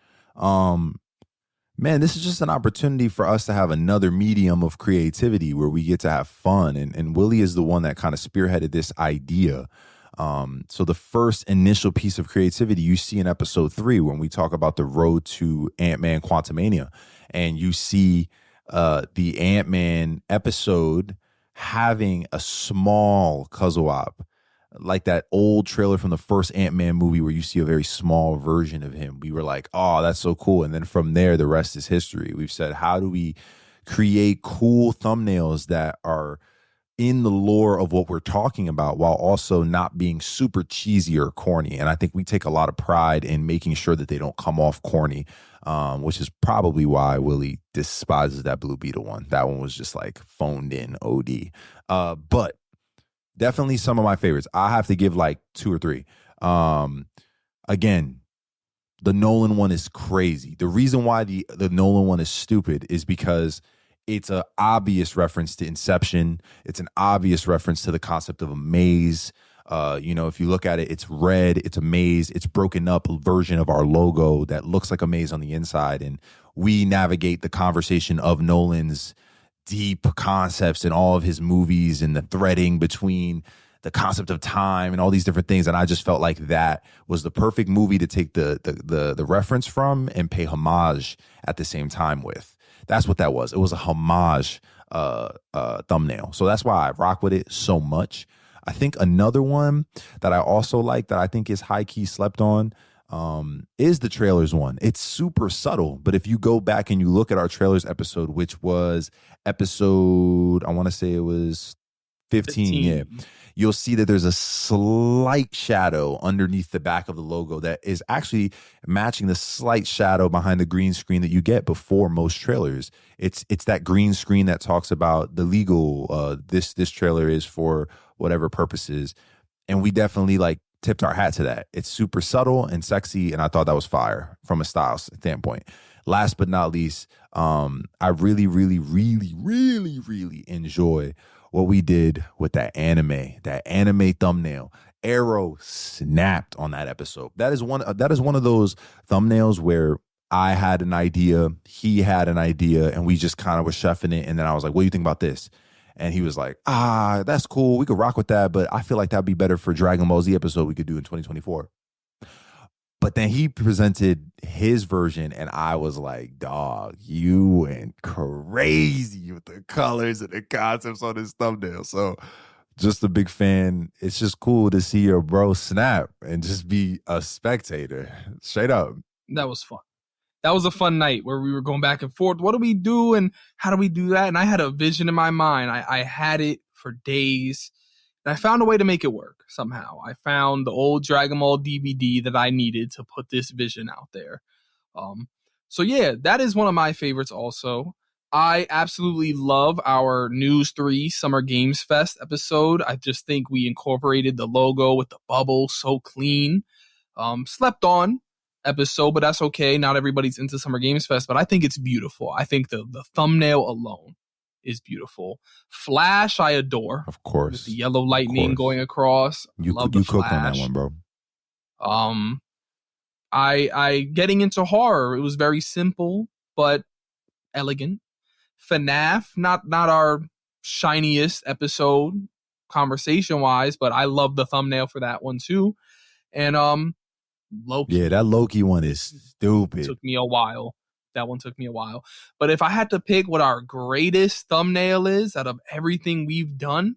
Man, this is just an opportunity for us to have another medium of creativity where we get to have fun. And Willie is the one that kind of spearheaded this idea. So the first initial piece of creativity you see in episode 3 when we talk about the road to Ant-Man Quantumania, and you see the Ant-Man episode having a small CUZZO-OP, like that old trailer from the first Ant-Man movie where you see a very small version of him. We were like, oh, that's so cool. And then from there, the rest is history. We've said, how do we create cool thumbnails that are in the lore of what we're talking about while also not being super cheesy or corny? And I think we take a lot of pride in making sure that they don't come off corny, which is probably why Willie despises that Blue Beetle one. That one was just like phoned in OD. But definitely some of my favorites. I have to give like 2 or 3. Again, the Nolan one is crazy. The reason why the Nolan one is stupid is because it's an obvious reference to Inception. It's an obvious reference to the concept of a maze. If you look at it, it's red, it's a maze, it's broken up version of our logo that looks like a maze on the inside. And we navigate the conversation of Nolan's deep concepts in all of his movies and the threading between the concept of time and all these different things. And I just felt like that was the perfect movie to take the reference from and pay homage at the same time with. That's what that was. It was a homage thumbnail. So that's why I rock with it so much. I think another one that I also like that I think is high key slept on, is the trailers one. It's super subtle, but if you go back and you look at our trailers episode, which was episode, I want to say it was 15, yeah, you'll see that there's a slight shadow underneath the back of the logo that is actually matching the slight shadow behind the green screen that you get before most trailers. It's that green screen that talks about the legal, this trailer is for whatever purposes. And we definitely like tipped our hat to that. It's super subtle and sexy, and I thought that was fire from a style standpoint. Last but not least, I really, really, really, really, really enjoy what we did with that anime thumbnail. Arrow snapped on that episode. That is one of those thumbnails where I had an idea, he had an idea, and we just kind of were chefing it. And then I was like, what do you think about this? And he was like, that's cool. We could rock with that, but I feel like that'd be better for Dragon Ball Z episode we could do in 2024. But then he presented his version, and I was like, dog, you went crazy with the colors and the concepts on this thumbnail. So just a big fan. It's just cool to see your bro snap and just be a spectator. Straight up. That was fun. That was a fun night where we were going back and forth. What do we do and how do we do that? And I had a vision in my mind. I had it for days. And I found a way to make it work somehow. I found the old Dragon Ball DVD that I needed to put this vision out there. So yeah, that is one of my favorites also. I absolutely love our News 3 Summer Games Fest episode. I just think we incorporated the logo with the bubble so clean. Slept on episode, but that's okay. Not everybody's into Summer Games Fest, but I think it's beautiful. I think the thumbnail alone is beautiful. Flash, I adore. Of course. With the yellow lightning going across. You cooked on that one, bro. I getting into horror. It was very simple, but elegant. FNAF, not our shiniest episode conversation-wise, but I love the thumbnail for that one too. And Loki. Yeah, that Loki one is stupid. Took me a while. That one took me a while. But if I had to pick what our greatest thumbnail is out of everything we've done,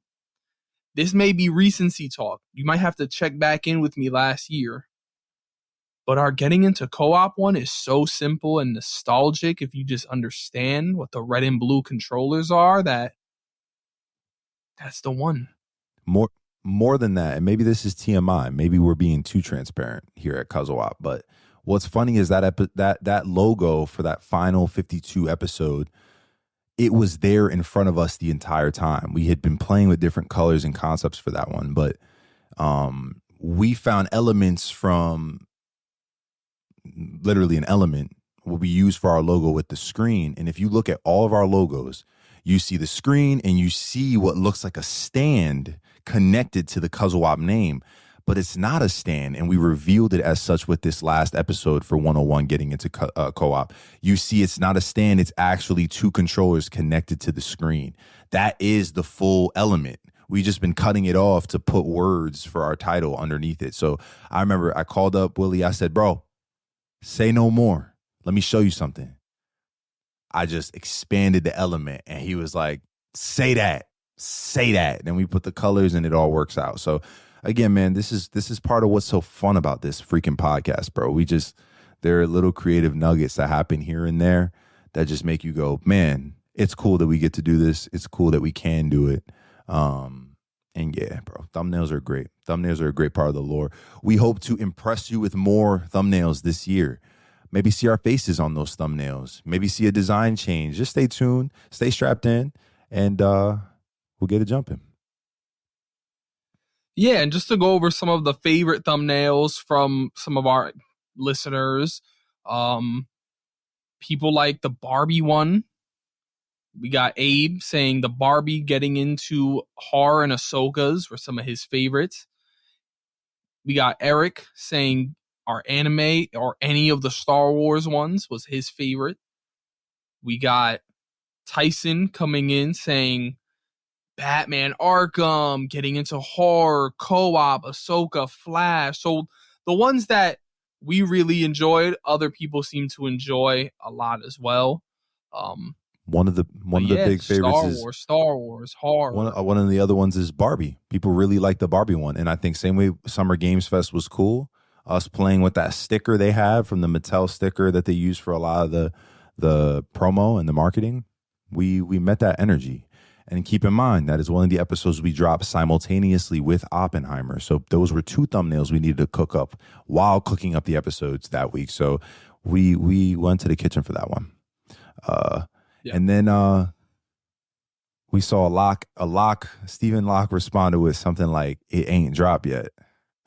this may be recency talk. You might have to check back in with me last year. But our getting into co-op one is so simple and nostalgic if you just understand what the red and blue controllers are, that's the one. More than that, and maybe this is TMI, maybe we're being too transparent here at CUZZO-OP, but what's funny is that logo for that final 52 episode, it was there in front of us the entire time. We had been playing with different colors and concepts for that one, but we found elements from literally an element what we use for our logo with the screen. And if you look at all of our logos, you see the screen and you see what looks like a stand connected to the CUZZO-OP name, but it's not a stand. And we revealed it as such with this last episode for 101 getting into co-op. You see it's not a stand. It's actually two controllers connected to the screen. That is the full element. We just been cutting it off to put words for our title underneath it. So I remember I called up Willie. I said, bro, say no more. Let me show you something. I just expanded the element and he was like, say that. Then we put the colors and it all works out. So again, man, this is part of what's so fun about this freaking podcast, bro. There are little creative nuggets that happen here and there that just make you go, man, it's cool that we get to do this. It's cool that we can do it. And yeah, bro, thumbnails are great. Thumbnails are a great part of the lore. We hope to impress you with more thumbnails this year. Maybe see our faces on those thumbnails. Maybe see a design change. Just stay tuned, stay strapped in, and we'll get it jumping. Yeah, and just to go over some of the favorite thumbnails from some of our listeners, people like the Barbie one. We got Abe saying the Barbie getting into horror and Ahsoka's were some of his favorites. We got Eric saying our anime or any of the Star Wars ones was his favorite. We got Tyson coming in saying Batman Arkham, getting into horror, co-op, Ahsoka, Flash. So the ones that we really enjoyed, other people seem to enjoy a lot as well. One of the big favorites is Star Wars, horror. One of the other ones is Barbie. People really like the Barbie one, and I think same way Summer Games Fest was cool. us playing with that sticker they have from the Mattel sticker that they use for a lot of the promo and the marketing. We met that energy. And keep in mind, that is one of the episodes we dropped simultaneously with Oppenheimer. So those were 2 thumbnails we needed to cook up while cooking up the episodes that week. So we went to the kitchen for that one. And then we saw Stephen Locke responded with something like, it ain't dropped yet.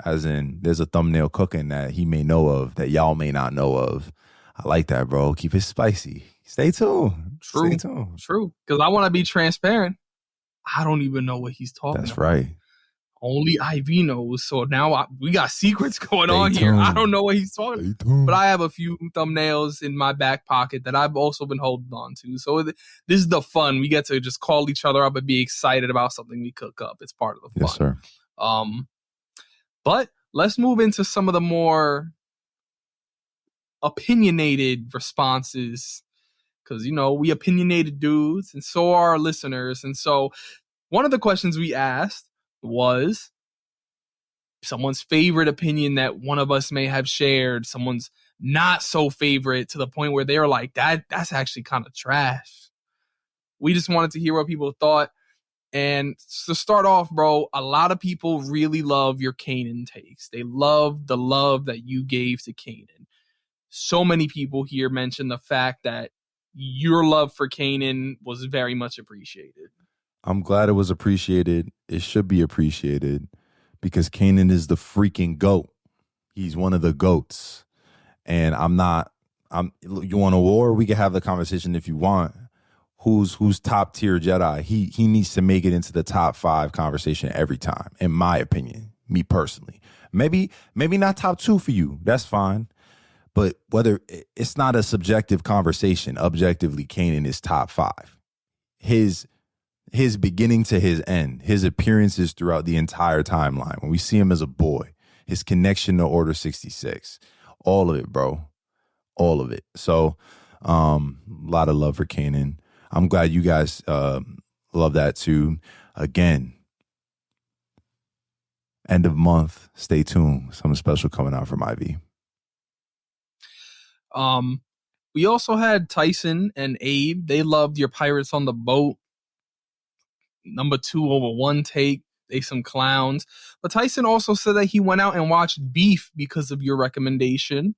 As in, there's a thumbnail cooking that he may know of that y'all may not know of. I like that, bro. Keep it spicy. Stay tuned. True. Stay tuned. True. Because I want to be transparent. I don't even know what he's talking about. That's right. Only Ivy knows. So now we got secrets going on here. I don't know what he's talking about. But I have a few thumbnails in my back pocket that I've also been holding on to. So this is the fun. We get to just call each other up and be excited about something we cook up. It's part of the fun. Yes, sir. But let's move into some of the more opinionated responses. Because, we opinionated dudes, and so are our listeners. And so one of the questions we asked was someone's favorite opinion that one of us may have shared, someone's not so favorite to the point where they were like, that's actually kind of trash. We just wanted to hear what people thought. And to start off, bro, a lot of people really love your Kanan takes. They love the love that you gave to Kanan. So many people here mentioned the fact that your love for Kanan was very much appreciated. I'm glad it was appreciated. It should be appreciated because Kanan is the freaking GOAT. He's one of the GOATs. And you want a war? We can have the conversation if you want. Who's top tier Jedi? He needs to make it into the top 5 conversation every time, in my opinion, me personally. Maybe not top 2 for you. That's fine. But whether it's not a subjective conversation, objectively, Kanan is top 5. His beginning to his end, his appearances throughout the entire timeline, when we see him as a boy, his connection to Order 66, all of it, bro, all of it. So, a lot of love for Kanan. I'm glad you guys love that too. Again, end of month, stay tuned. Something special coming out from IV. We also had Tyson and Abe. They loved your Pirates on the Boat number 2 over 1 take. They some clowns. But Tyson also said that he went out and watched Beef because of your recommendation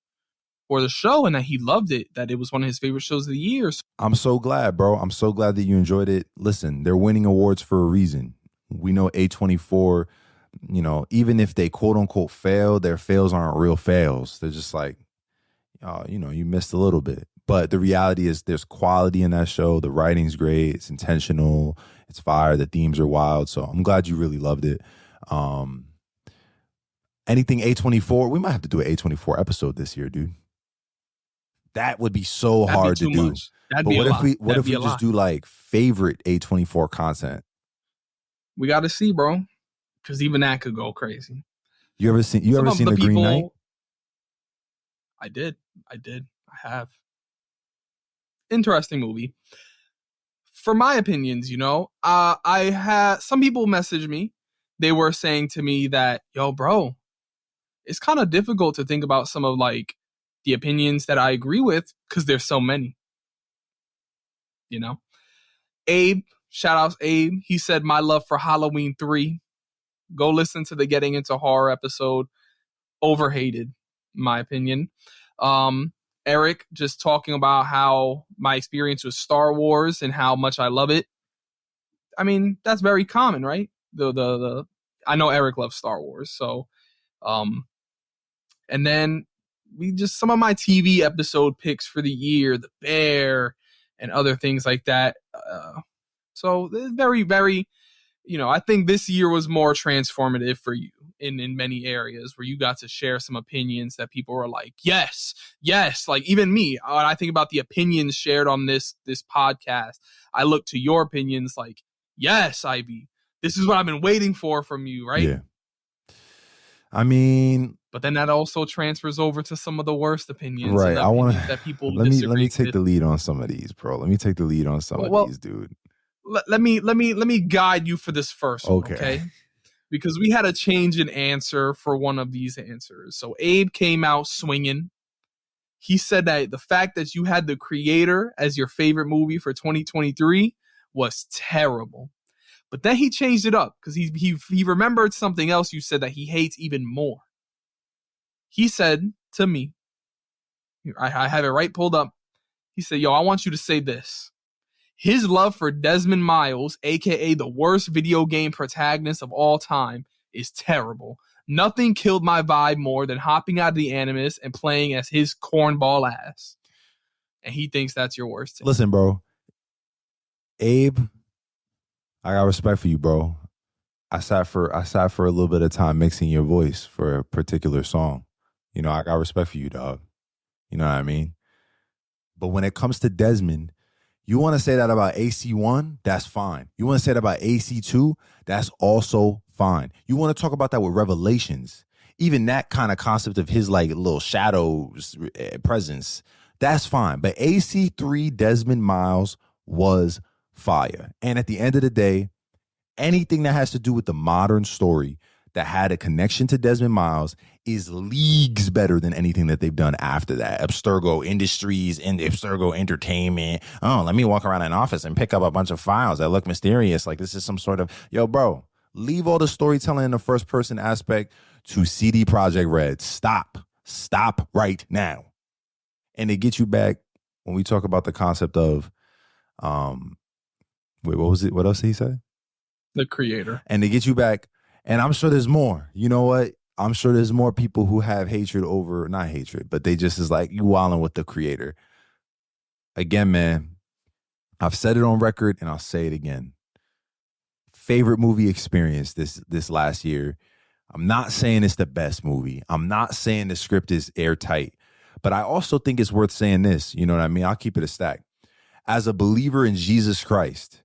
for the show and that he loved it, that it was one of his favorite shows of the year. I'm so glad, bro. I'm so glad that you enjoyed it. Listen, they're winning awards for a reason. We know A24, even if they quote unquote fail, their fails aren't real fails. They're just like, you missed a little bit. But the reality is there's quality in that show. The writing's great. It's intentional. It's fire. The themes are wild. So I'm glad you really loved it. Anything A24, we might have to do an A24 episode this year, dude. That would be so hard to do. But what if we just do like favorite A24 content? We got to see, bro. Because even that could go crazy. You ever seen the Green Knight? I did. I have. Interesting movie. For my opinions, I had some people message me. They were saying to me that, yo, bro, it's kind of difficult to think about some of like the opinions that I agree with because there's so many. Abe, shout outs Abe. He said my love for Halloween 3. Go listen to the Getting Into Horror episode. Overhated, in my opinion. Eric just talking about how my experience with Star Wars and how much I love it. I mean, that's very common, right? I know Eric loves Star Wars, so and then some of my TV episode picks for the year, The Bear and other things like that. So very, very, I think this year was more transformative for you in many areas where you got to share some opinions that people were like, yes. Like even me, when I think about the opinions shared on this podcast, I look to your opinions like, yes, Ivy, this is what I've been waiting for from you, right? Yeah. I mean, but then that also transfers over to some of the worst opinions, right? I want to that people let me take the lead on some of these, bro. Let me take the lead on some of these, dude. Let me guide you for this first one, okay? because we had a change in answer for one of these answers. So Abe came out swinging. He said that the fact that you had The Creator as your favorite movie for 2023 was terrible. But then he changed it up because he remembered something else you said that he hates even more. He said to me, I have it right pulled up. He said, yo, I want you to say this. His love for Desmond Miles, aka the worst video game protagonist of all time, is terrible. Nothing killed my vibe more than hopping out of the Animus and playing as his cornball ass. And he thinks that's your worst thing. Listen, bro. Abe, I got respect for you, bro. I sat for a little bit of time mixing your voice for a particular song. You know, I got respect for you, dog. You know what I mean? But when it comes to Desmond, you want to say that about AC1? That's fine. You want to say that about AC2? That's also fine. You want to talk about that with Revelations? Even that kind of concept of his like little shadows presence, that's fine. But AC3 Desmond Miles was fire. And at the end of the day, anything that has to do with the modern story that had a connection to Desmond Miles is leagues better than anything that they've done after that. Abstergo Industries and Abstergo Entertainment. Oh, let me walk around an office and pick up a bunch of files that look mysterious. Like this is some sort of, yo, bro, leave all the storytelling in the first person aspect to CD Projekt Red. Stop right now. And to get you back, when we talk about the concept of, wait, what was it? What else did he say? The Creator. And to get you back, and I'm sure there's more. You know what? I'm sure there's more people who have hatred over, not hatred, but they just is like, you wilding with the Creator. Again, man, I've said it on record and I'll say it again. Favorite movie experience this last year. I'm not saying it's the best movie. I'm not saying the script is airtight, but I also think it's worth saying this. You know what I mean? I'll keep it a stack. As a believer in Jesus Christ,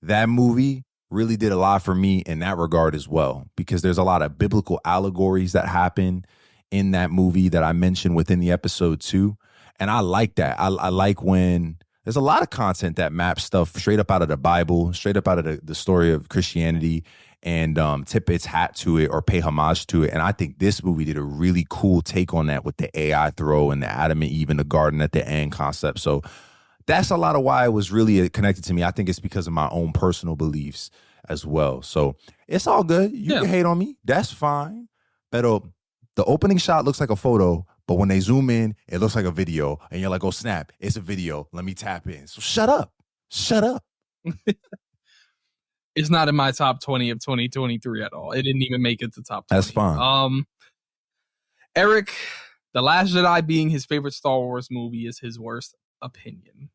that movie really did a lot for me in that regard as well, because there's a lot of biblical allegories that happen in that movie that I mentioned within the episode too. And I like that. I like when there's a lot of content that maps stuff straight up out of the Bible, straight up out of the story of Christianity, and tip its hat to it or pay homage to it. And I think this movie did a really cool take on that with the AI throw and the Adam and Eve in the garden at the end concept. So that's a lot of why it was really connected to me. I think it's because of my own personal beliefs as well. So it's all good. You can hate on me. That's fine. But the opening shot looks like a photo, but when they zoom in, it looks like a video. And you're like, oh, snap, it's a video. Let me tap in. So shut up. Shut up. It's not in my top 20 of 2023 at all. It didn't even make it to top 20. That's fine. Eric, The Last Jedi being his favorite Star Wars movie is his worst opinion.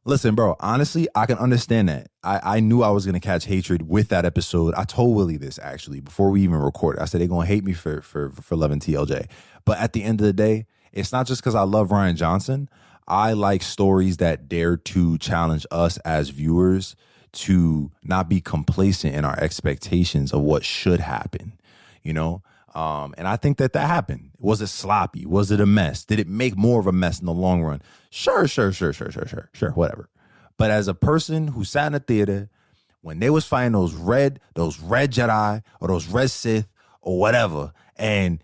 Listen, bro, honestly, I can understand that. I knew I was going to catch hatred with that episode. I told Willie this, actually, before we even recorded. I said they're going to hate me for loving TLJ. But at the end of the day, it's not just because I love Rian Johnson. I like stories that dare to challenge us as viewers to not be complacent in our expectations of what should happen, you know? And I think that happened. Was it sloppy? Was it a mess? Did it make more of a mess in the long run? Sure, whatever. But as a person who sat in the theater when they was fighting those red Jedi or those red Sith or whatever, and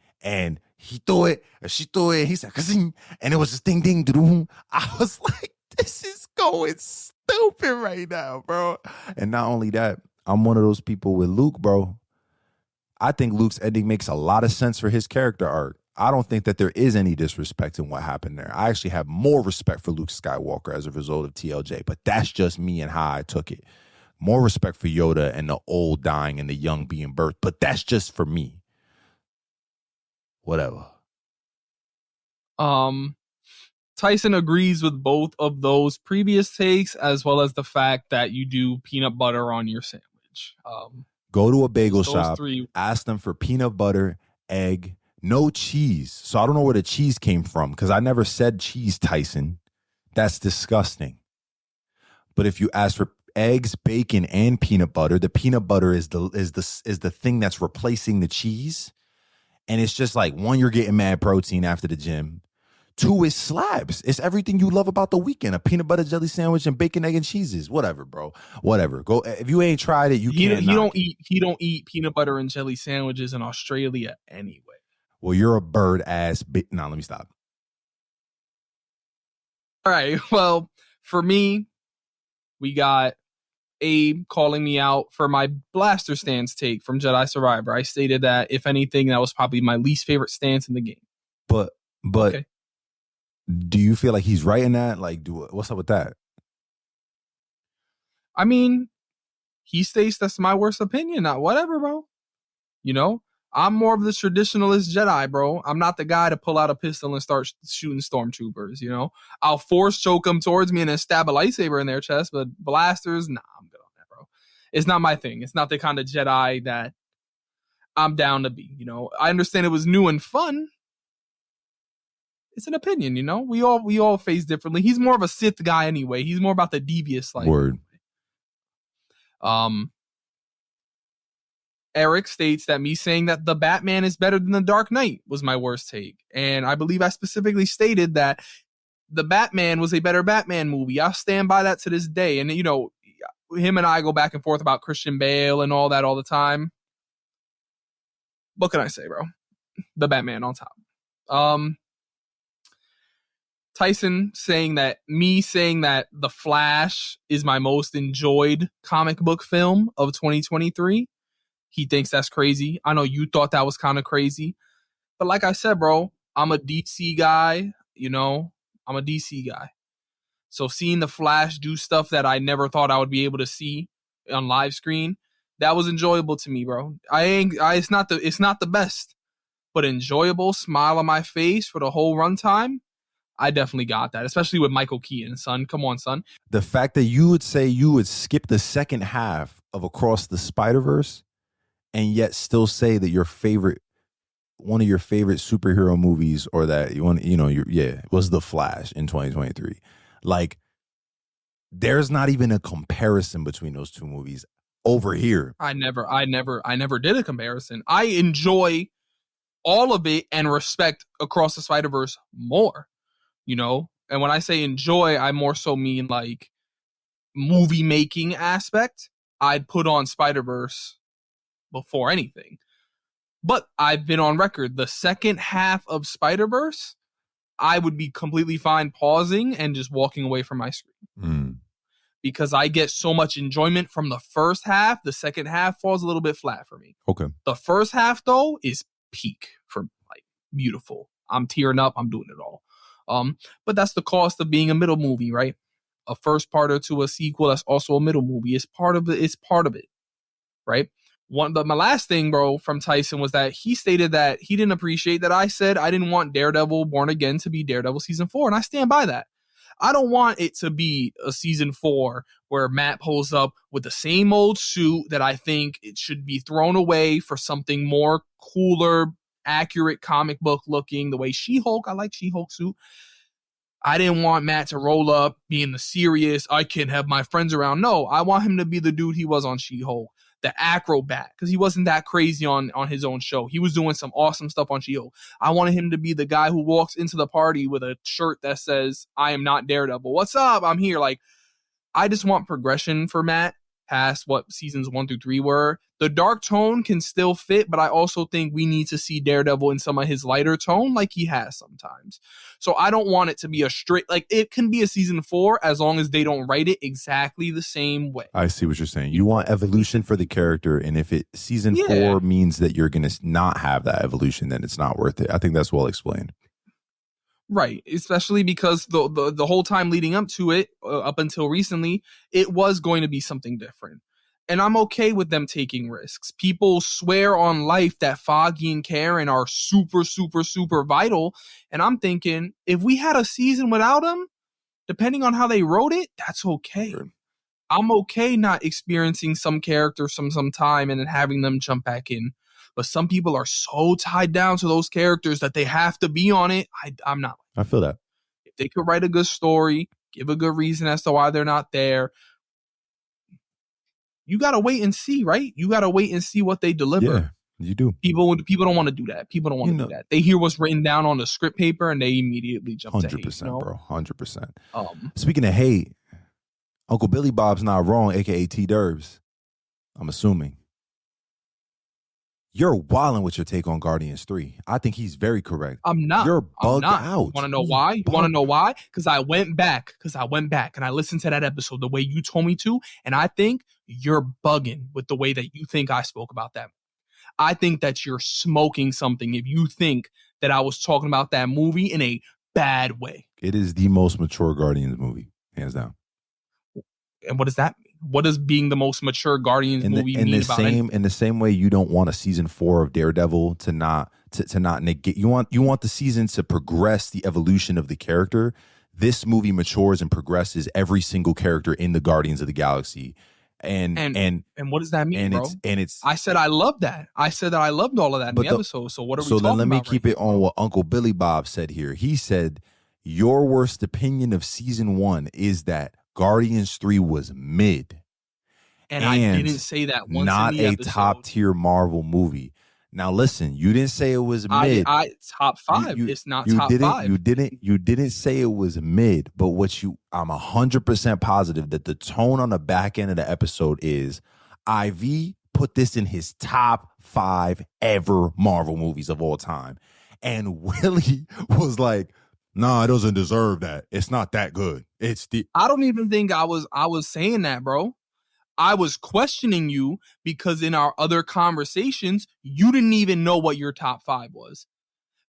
he threw it, or she threw it, he said, "Kazing," and it was just ding, ding, doom. I was like, this is going stupid right now, bro. And not only that, I'm one of those people with Luke, bro. I think Luke's ending makes a lot of sense for his character arc. I don't think that there is any disrespect in what happened there. I actually have more respect for Luke Skywalker as a result of TLJ, but that's just me and how I took it. More respect for Yoda and the old dying and the young being birthed, but that's just for me. Whatever. Tyson agrees with both of those previous takes, as well as the fact that you do peanut butter on your sandwich. Go to a bagel shop, three. Ask them for peanut butter, egg, no cheese. So I don't know where the cheese came from because I never said cheese, Tyson. That's disgusting. But if you ask for eggs, bacon, and peanut butter, the peanut butter is the thing that's replacing the cheese. And it's just like, one, you're getting mad protein after the gym. Two, it slaps. It's everything you love about the weekend. A peanut butter jelly sandwich and bacon, egg, and cheeses. Whatever, bro. Whatever. Go. If you ain't tried it, you can't knock it. He don't eat peanut butter and jelly sandwiches in Australia anyway. Well, you're a bird ass. Nah, let me stop. All right. Well, for me, we got Abe calling me out for my blaster stance take from Jedi Survivor. I stated that, if anything, that was probably my least favorite stance in the game. But okay. Do you feel like he's right in that? Like, what's up with that? I mean, he states that's my worst opinion. Not whatever, bro. You know, I'm more of the traditionalist Jedi, bro. I'm not the guy to pull out a pistol and start shooting stormtroopers. You know, I'll force choke them towards me and then stab a lightsaber in their chest, but blasters, nah, I'm good on that, bro. It's not my thing. It's not the kind of Jedi that I'm down to be. You know, I understand it was new and fun. It's an opinion, you know. We all face differently. He's more of a Sith guy anyway. He's more about the devious life. Word. Eric states that me saying that the Batman is better than the Dark Knight was my worst take. And I believe I specifically stated that the Batman was a better Batman movie. I'll stand by that to this day. And, you know, him and I go back and forth about Christian Bale and all that all the time. What can I say, bro? The Batman on top. Tyson saying that The Flash is my most enjoyed comic book film of 2023. He thinks that's crazy. I know you thought that was kind of crazy. But like I said, bro, I'm a DC guy, you know. I'm a DC guy. So seeing The Flash do stuff that I never thought I would be able to see on live screen, that was enjoyable to me, bro. It's not the best, but enjoyable, smile on my face for the whole runtime. I definitely got that, especially with Michael Keaton, son. Come on, son. The fact that you would say you would skip the second half of Across the Spider-Verse and yet still say that one of your favorite superhero movies, or that was The Flash in 2023. Like, there's not even a comparison between those two movies over here. I never did a comparison. I enjoy all of it and respect Across the Spider-Verse more. You know, and when I say enjoy, I more so mean like movie making aspect. I'd put on Spider-Verse before anything. But I've been on record, the second half of Spider-Verse, I would be completely fine pausing and just walking away from my screen. Because I get so much enjoyment from the first half. The second half falls a little bit flat for me. Okay. The first half, though, is peak for like beautiful. I'm tearing up. I'm doing it all. But that's the cost of being a middle movie, right? A first parter to a sequel that's also a middle movie. It's part of it, right? My last thing, bro, from Tyson was that he stated that he didn't appreciate that I said I didn't want Daredevil Born Again to be Daredevil season 4, and I stand by that. I don't want it to be a season 4 where Matt pulls up with the same old suit that I think it should be thrown away for something more cooler, accurate comic book looking, the way She-Hulk. I like She-Hulk suit. I didn't want Matt to roll up being the serious, I can't have my friends around. No, I want him to be the dude he was on She-Hulk, the acrobat, because he wasn't that crazy on his own show. He was doing some awesome stuff on She-Hulk. I wanted him to be the guy who walks into the party with a shirt that says, I am not Daredevil. What's up? I'm here. Like, I just want progression for Matt past what seasons 1 through 3 were. The dark tone can still fit, but I also think we need to see Daredevil in some of his lighter tone like he has sometimes. So I don't want it to be a straight, like, it can be a season 4 as long as they don't write it exactly the same way. I see what you're saying. You want evolution for the character, and if season 4 means that you're going to not have that evolution, then it's not worth it. I think that's well explained. Right, especially because the whole time leading up to it, up until recently, it was going to be something different. And I'm okay with them taking risks. People swear on life that Foggy and Karen are super, super, super vital. And I'm thinking, if we had a season without them, depending on how they wrote it, that's okay. Sure. I'm okay not experiencing some character some time and then having them jump back in. But some people are so tied down to those characters that they have to be on it. I'm not. I feel that. If they could write a good story, give a good reason as to why they're not there, you got to wait and see, right? You got to wait and see what they deliver. You do. People don't want to do that. People don't want to do that. They hear what's written down on the script paper and they immediately jump to hate. 100%, bro. 100%. Um, Speaking of hate, Uncle Billy Bob's not wrong, aka T Derbs. I'm assuming. You're wilding with your take on Guardians 3. I think he's very correct. I'm not. You're bugged out. You want to know why? You want to know why? Because I went back and I listened to that episode the way you told me to, and I think you're bugging with the way that you think I spoke about that. I think that you're smoking something if you think that I was talking about that movie in a bad way. It is the most mature Guardians movie, hands down. And what does that mean? What does being the most mature Guardians movie mean about it? In the same way you don't want a season 4 of Daredevil to not negate. You want the season to progress the evolution of the character. This movie matures and progresses every single character in the Guardians of the Galaxy. And what does that mean, bro? It's I said I love that. I said that I loved all of that in the episode. So what are we talking about? So then let me keep it on what Uncle Billy Bob said here. He said, your worst opinion of season 1 is that Guardians 3 was mid. And I didn't say that once not in the a episode. top tier Marvel movie. Now listen, you didn't say it was mid. Top 5. It's not top 5. You didn't say it was mid, but I'm 100% positive that the tone on the back end of the episode is IV put this in his top 5 ever Marvel movies of all time. And Willie was like, nah, it doesn't deserve that. It's not that good. I don't even think I was saying that, bro. I was questioning you because in our other conversations, you didn't even know what your top 5 was.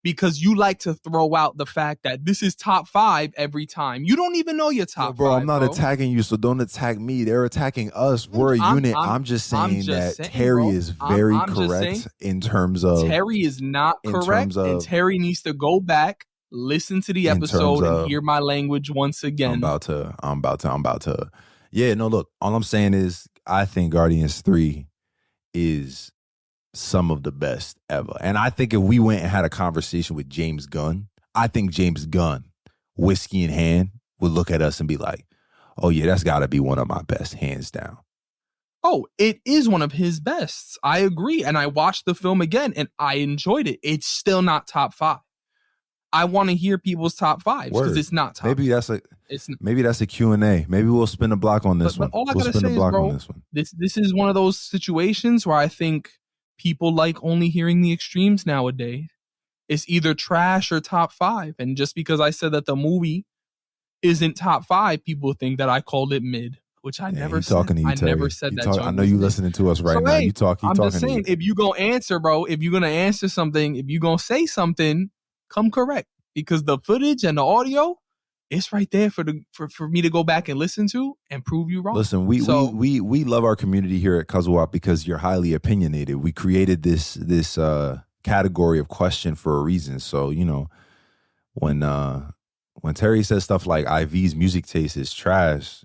Because you like to throw out the fact that this is top 5 every time. You don't even know your top 5, bro. I'm not attacking you, so don't attack me. They're attacking us. We're a unit. I'm just saying that Terry is very correct in terms of... Terry is not correct, and Terry needs to go back, listen to the episode, and hear my language once again. I'm about to. Yeah, no, look, all I'm saying is I think Guardians 3 is some of the best ever. And I think if we went and had a conversation with James Gunn, I think James Gunn, whiskey in hand, would look at us and be like, oh, yeah, that's got to be one of my best, hands down. Oh, it is one of his bests. I agree. And I watched the film again and I enjoyed it. It's still not top 5. I want to hear people's top 5s because it's not top. Maybe that's a Q&A. Maybe we'll spin a block on this one. All I gotta say is, bro, this is one of those situations where I think people like only hearing the extremes nowadays. It's either trash or top 5, and just because I said that the movie isn't top 5, people think that I called it mid, which I never said. I never said that. I know you listening to us right now. I'm just saying, if you gonna answer, bro, if you're gonna answer something, if you're gonna say something, come correct, because the footage and the audio, it's right there for me to go back and listen to and prove you wrong. Listen, we love our community here at CUZZO-OP because you're highly opinionated. We created this category of question for a reason. So, you know, when Terry says stuff like IV's music taste is trash,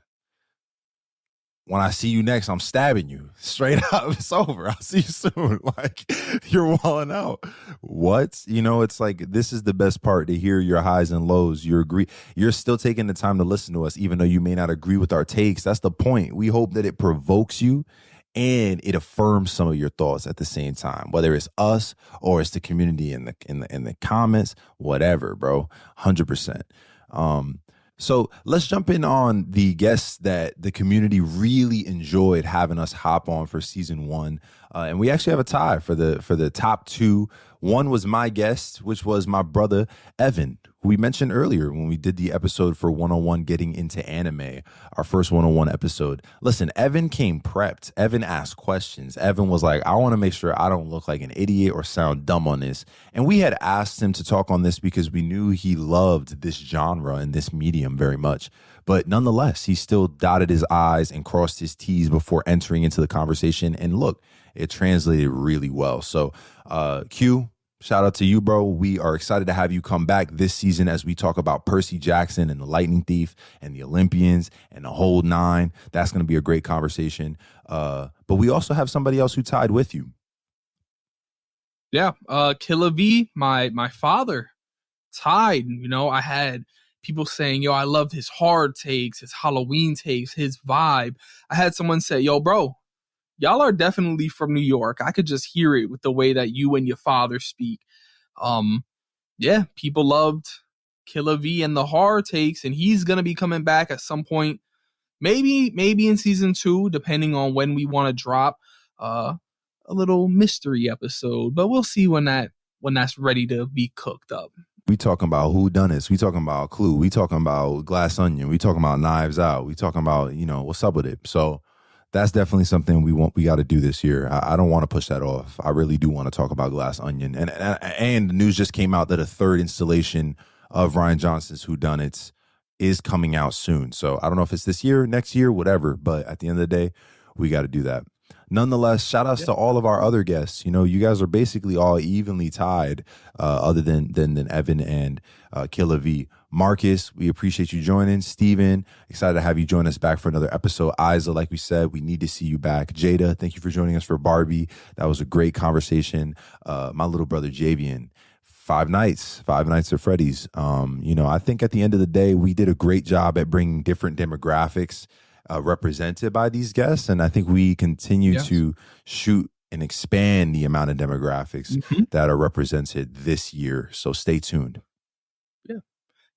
when I see you next, I'm stabbing you straight up. It's over. I'll see you soon. Like, you're walling out. What? You know, it's like, this is the best part, to hear your highs and lows. You're still taking the time to listen to us, even though you may not agree with our takes. That's the point. We hope that it provokes you and it affirms some of your thoughts at the same time, whether it's us or it's the community in the comments, whatever, bro. 100%. So let's jump in on the guests that the community really enjoyed having us hop on for season 1. And we actually have a tie for the top 2. One was my guest, which was my brother, Evan, who we mentioned earlier when we did the episode for 101 Getting Into Anime, our first 101 episode. Listen, Evan came prepped. Evan asked questions. Evan was like, I want to make sure I don't look like an idiot or sound dumb on this. And we had asked him to talk on this because we knew he loved this genre and this medium very much. But nonetheless, he still dotted his I's and crossed his T's before entering into the conversation. And look, it translated really well. So Q, shout out to you, bro. We are excited to have you come back this season as we talk about Percy Jackson and the Lightning Thief and the Olympians and the whole 9. That's going to be a great conversation. But we also have somebody else who tied with you. Yeah, Killa V, my father, tied. You know, I had people saying, yo, I loved his hard takes, his Halloween takes, his vibe. I had someone say, yo, bro, y'all are definitely from New York. I could just hear it with the way that you and your father speak. Yeah, people loved Killer V and the horror takes, and he's gonna be coming back at some point. Maybe in season 2, depending on when we want to drop a little mystery episode. But we'll see when that's ready to be cooked up. We talking about whodunits. We talking about Clue. We talking about Glass Onion. We talking about Knives Out. We talking about, what's up with it. So that's definitely something we got to do this year. I don't want to push that off. I really do want to talk about Glass Onion. And the news just came out that a third installation of Rian Johnson's whodunits is coming out soon. So I don't know if it's this year, next year, whatever. But at the end of the day, we got to do that. Nonetheless, shout outs to all of our other guests. You guys are basically all evenly tied, other than Evan and Killer V. Marcus, we appreciate you joining. Steven, excited to have you join us back for another episode. Isa, like we said, we need to see you back. Jada, thank you for joining us for Barbie. That was a great conversation. My little brother Javian, Five Nights at Freddy's. I think at the end of the day, we did a great job at bringing different demographics represented by these guests, and I think we continue to shoot and expand the amount of demographics that are represented this year. So stay tuned.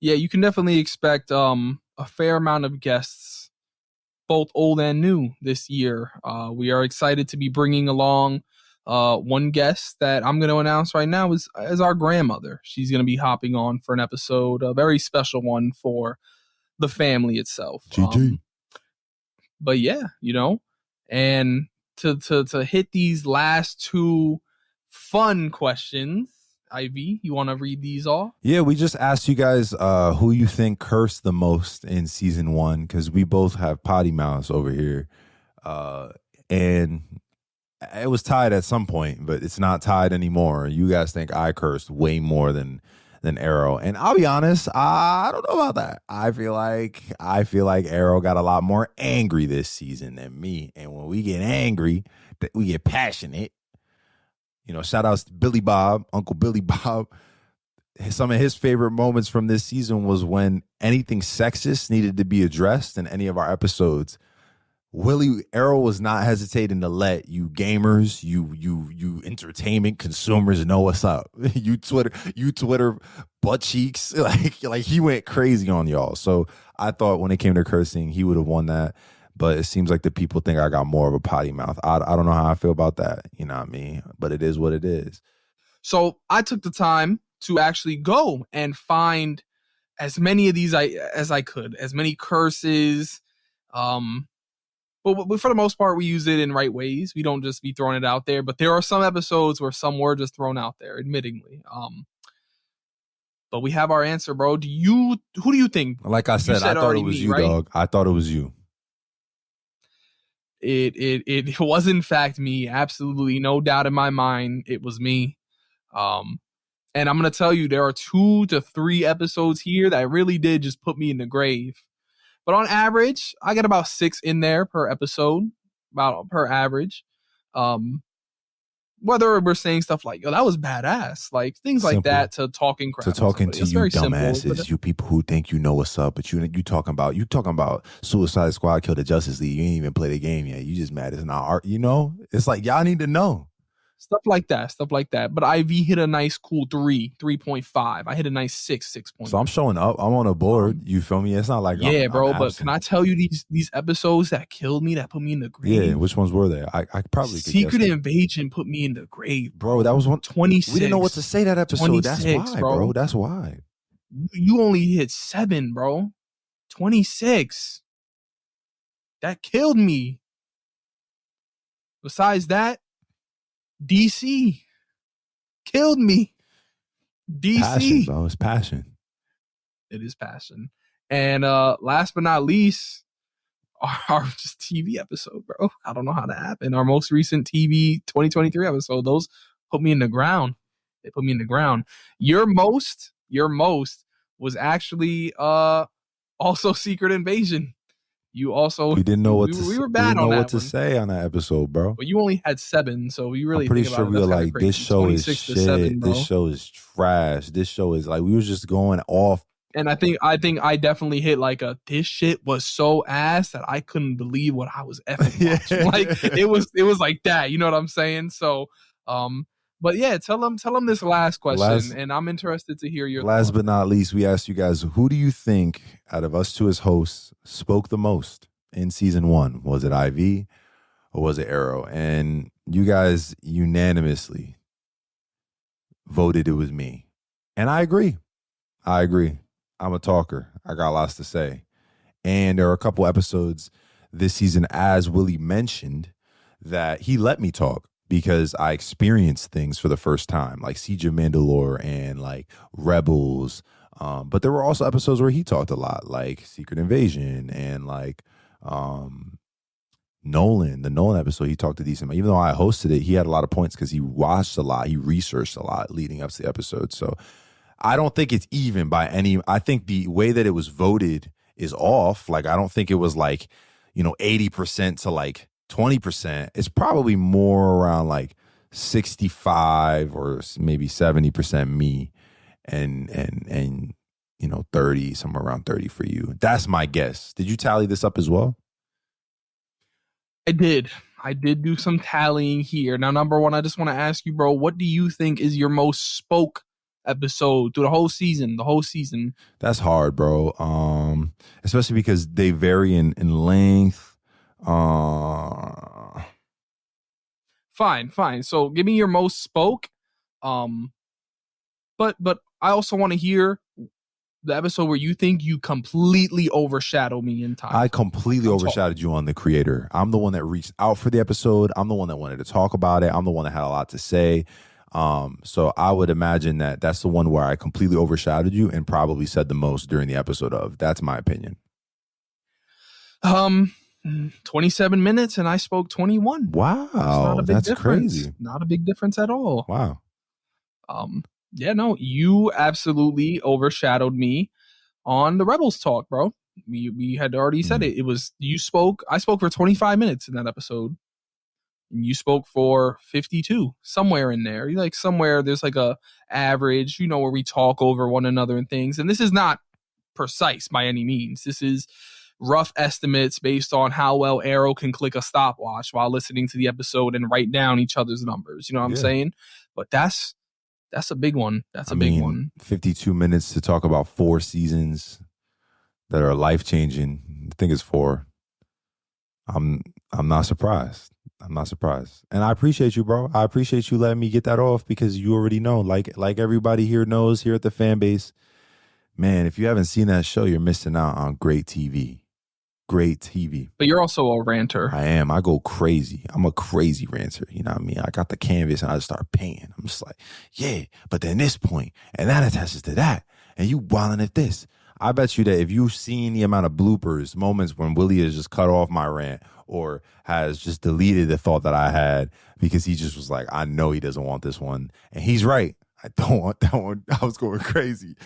Yeah, you can definitely expect a fair amount of guests, both old and new, this year. We are excited to be bringing along one guest that I'm going to announce right now is our grandmother. She's going to be hopping on for an episode, a very special one for the family itself. But yeah, and to hit these last 2 fun questions, Ivy, you want to read these all? Yeah, we just asked you guys who you think cursed the most in season 1, because we both have potty mouths over here. And it was tied at some point, but it's not tied anymore. You guys think I cursed way more than Arrow. And I'll be honest, I don't know about that. I feel like Arrow got a lot more angry this season than me. And when we get angry, we get passionate. Shout outs to Billy Bob, Uncle Billy Bob. Some of his favorite moments from this season was when anything sexist needed to be addressed in any of our episodes. Arrow was not hesitating to let you gamers, you entertainment consumers know what's up. you Twitter butt cheeks. Like he went crazy on y'all. So I thought when it came to cursing, he would have won that. But it seems like the people think I got more of a potty mouth. I don't know how I feel about that. You know what I mean? But it is what it is. So I took the time to actually go and find as many of these as I could, as many curses. But for the most part, we use it in right ways. We don't just be throwing it out there. But there are some episodes where some were just thrown out there, admittingly. But we have our answer, bro. Who do you think? Like I said, I thought it was you, right? Dog. I thought it was you. It was in fact me. Absolutely no doubt in my mind. It was me. And I'm going to tell you, there are 2 to 3 episodes here that really did just put me in the grave. But on average, I get about 6 in there per episode, about per average. Whether we're saying stuff like, yo, that was badass, like things like that, to talking crap. To talking to you dumbasses, you people who think you know what's up, but you talking about Suicide Squad killed the Justice League. You ain't even play the game yet. You just mad it's not art, It's like y'all need to know. Stuff like that. But IV hit a nice cool 3.5. I hit a nice 6. So I'm showing up. I'm on a board. You feel me? It's not like I'm bro. But can I tell you these episodes that killed me, that put me in the grave? Yeah, which ones were they? I probably could Secret Invasion put me in the grave, bro. That was 26. We didn't know what to say that episode. That's why, bro. That's why. You only hit 7, bro. 26. That killed me. Besides that, DC killed me. DC. Passion, bro. It's passion. It is passion. And last but not least, our just TV episode, bro. I don't know how that happened. Our most recent TV 2023 episode, those put me in the ground. They put me in the ground. Your most was actually also Secret Invasion. You also we didn't know what we were bad on that. What to say on that episode, bro. But you only had 7, so we really. I'm pretty sure we were like, this show is shit. 7, this show is trash. This show is like, we was just going off And I think I definitely hit like this shit was so ass that I couldn't believe what I was effing watching. Like it was like that, you know what I'm saying? So but yeah, tell them this last question, and I'm interested to hear your Last thoughts. but not least, we asked you guys, who do you think out of us two as hosts spoke the most in season 1? Was it IV or was it Arrow? And you guys unanimously voted it was me. And I agree. I'm a talker. I got lots to say. And there are a couple episodes this season, as Willie mentioned, that he let me talk because I experienced things for the first time, like Siege of Mandalore and like Rebels. But there were also episodes where he talked a lot, like Secret Invasion and like the Nolan episode. He talked a decent amount. Even though I hosted it, he had a lot of points because he watched a lot, he researched a lot leading up to the episode. So I don't think it's even by any. I think the way that it was voted is off. Like, I don't think it was like, 80% to like 20%. It's probably more around like 65 or maybe 70% me and 30, somewhere around 30 for you. That's my guess. Did you tally this up as well? I did do some tallying here. Now, number one, I just want to ask you, bro, what do you think is your most spoke episode through the whole season? That's hard, bro. Especially because they vary in length. Fine. So give me your most spoke. But I also want to hear the episode where you think you completely overshadow me in time. I completely overshadowed you on the creator. I'm the one that reached out for the episode. I'm the one that wanted to talk about it. I'm the one that had a lot to say. So I would imagine that that's the one where I completely overshadowed you and probably said the most during the episode of. That's my opinion. 27 minutes and I spoke 21. Wow, that's crazy. Not a big difference at all. Wow. Yeah, no, you absolutely overshadowed me on the Rebels talk, bro. We had already said it. It was I spoke for 25 minutes in that episode. And you spoke for 52, somewhere in there. Like somewhere there's like a average, where we talk over one another and things. And this is not precise by any means. This is rough estimates based on how well Arrow can click a stopwatch while listening to the episode and write down each other's numbers. You know what I'm saying? But that's a big one. That's a big one. 52 minutes to talk about 4 seasons that are life-changing. I think it's 4. I'm not surprised. And I appreciate you, bro. I appreciate you letting me get that off because you already know, like everybody here knows here at the fan base, man, if you haven't seen that show, you're missing out on great TV. Great TV. But you're also a ranter. I am. I go crazy. I'm a crazy ranter. You know what I mean? I got the canvas and I just start painting. I'm just like, yeah, but then this point, and that attaches to that. And you wilding at this. I bet you that if you've seen the amount of bloopers, moments when Willie has just cut off my rant or has just deleted the thought that I had because he just was like, I know he doesn't want this one. And he's right. I don't want that one. I was going crazy.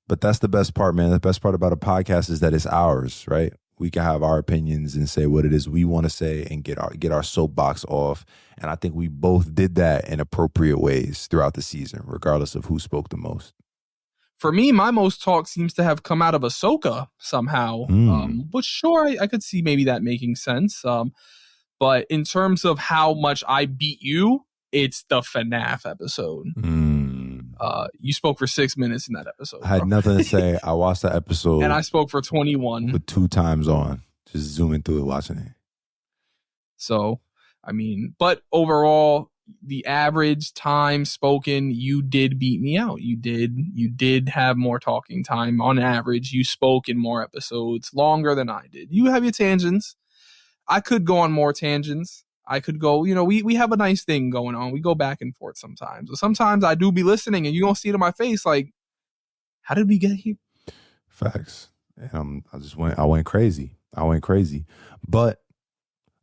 But that's the best part, man. The best part about a podcast is that it's ours, right? We can have our opinions and say what it is we want to say and get our soapbox off. And I think we both did that in appropriate ways throughout the season, regardless of who spoke the most. For me, my most talk seems to have come out of Ahsoka somehow. But sure, I could see maybe that making sense. But in terms of how much I beat you, it's the FNAF episode. You spoke for 6 minutes in that episode. I had nothing to say. I watched that episode. And I spoke for 21. With 2 times on. Just zooming through it, watching it. So, but overall, the average time spoken, you did beat me out. You did have more talking time. On average, you spoke in more episodes, longer than I did. You have your tangents. I could go on more tangents. I could go, we have a nice thing going on. We go back and forth sometimes. But sometimes I do be listening and you're going to see it in my face like, how did we get here? Facts. And I went crazy. But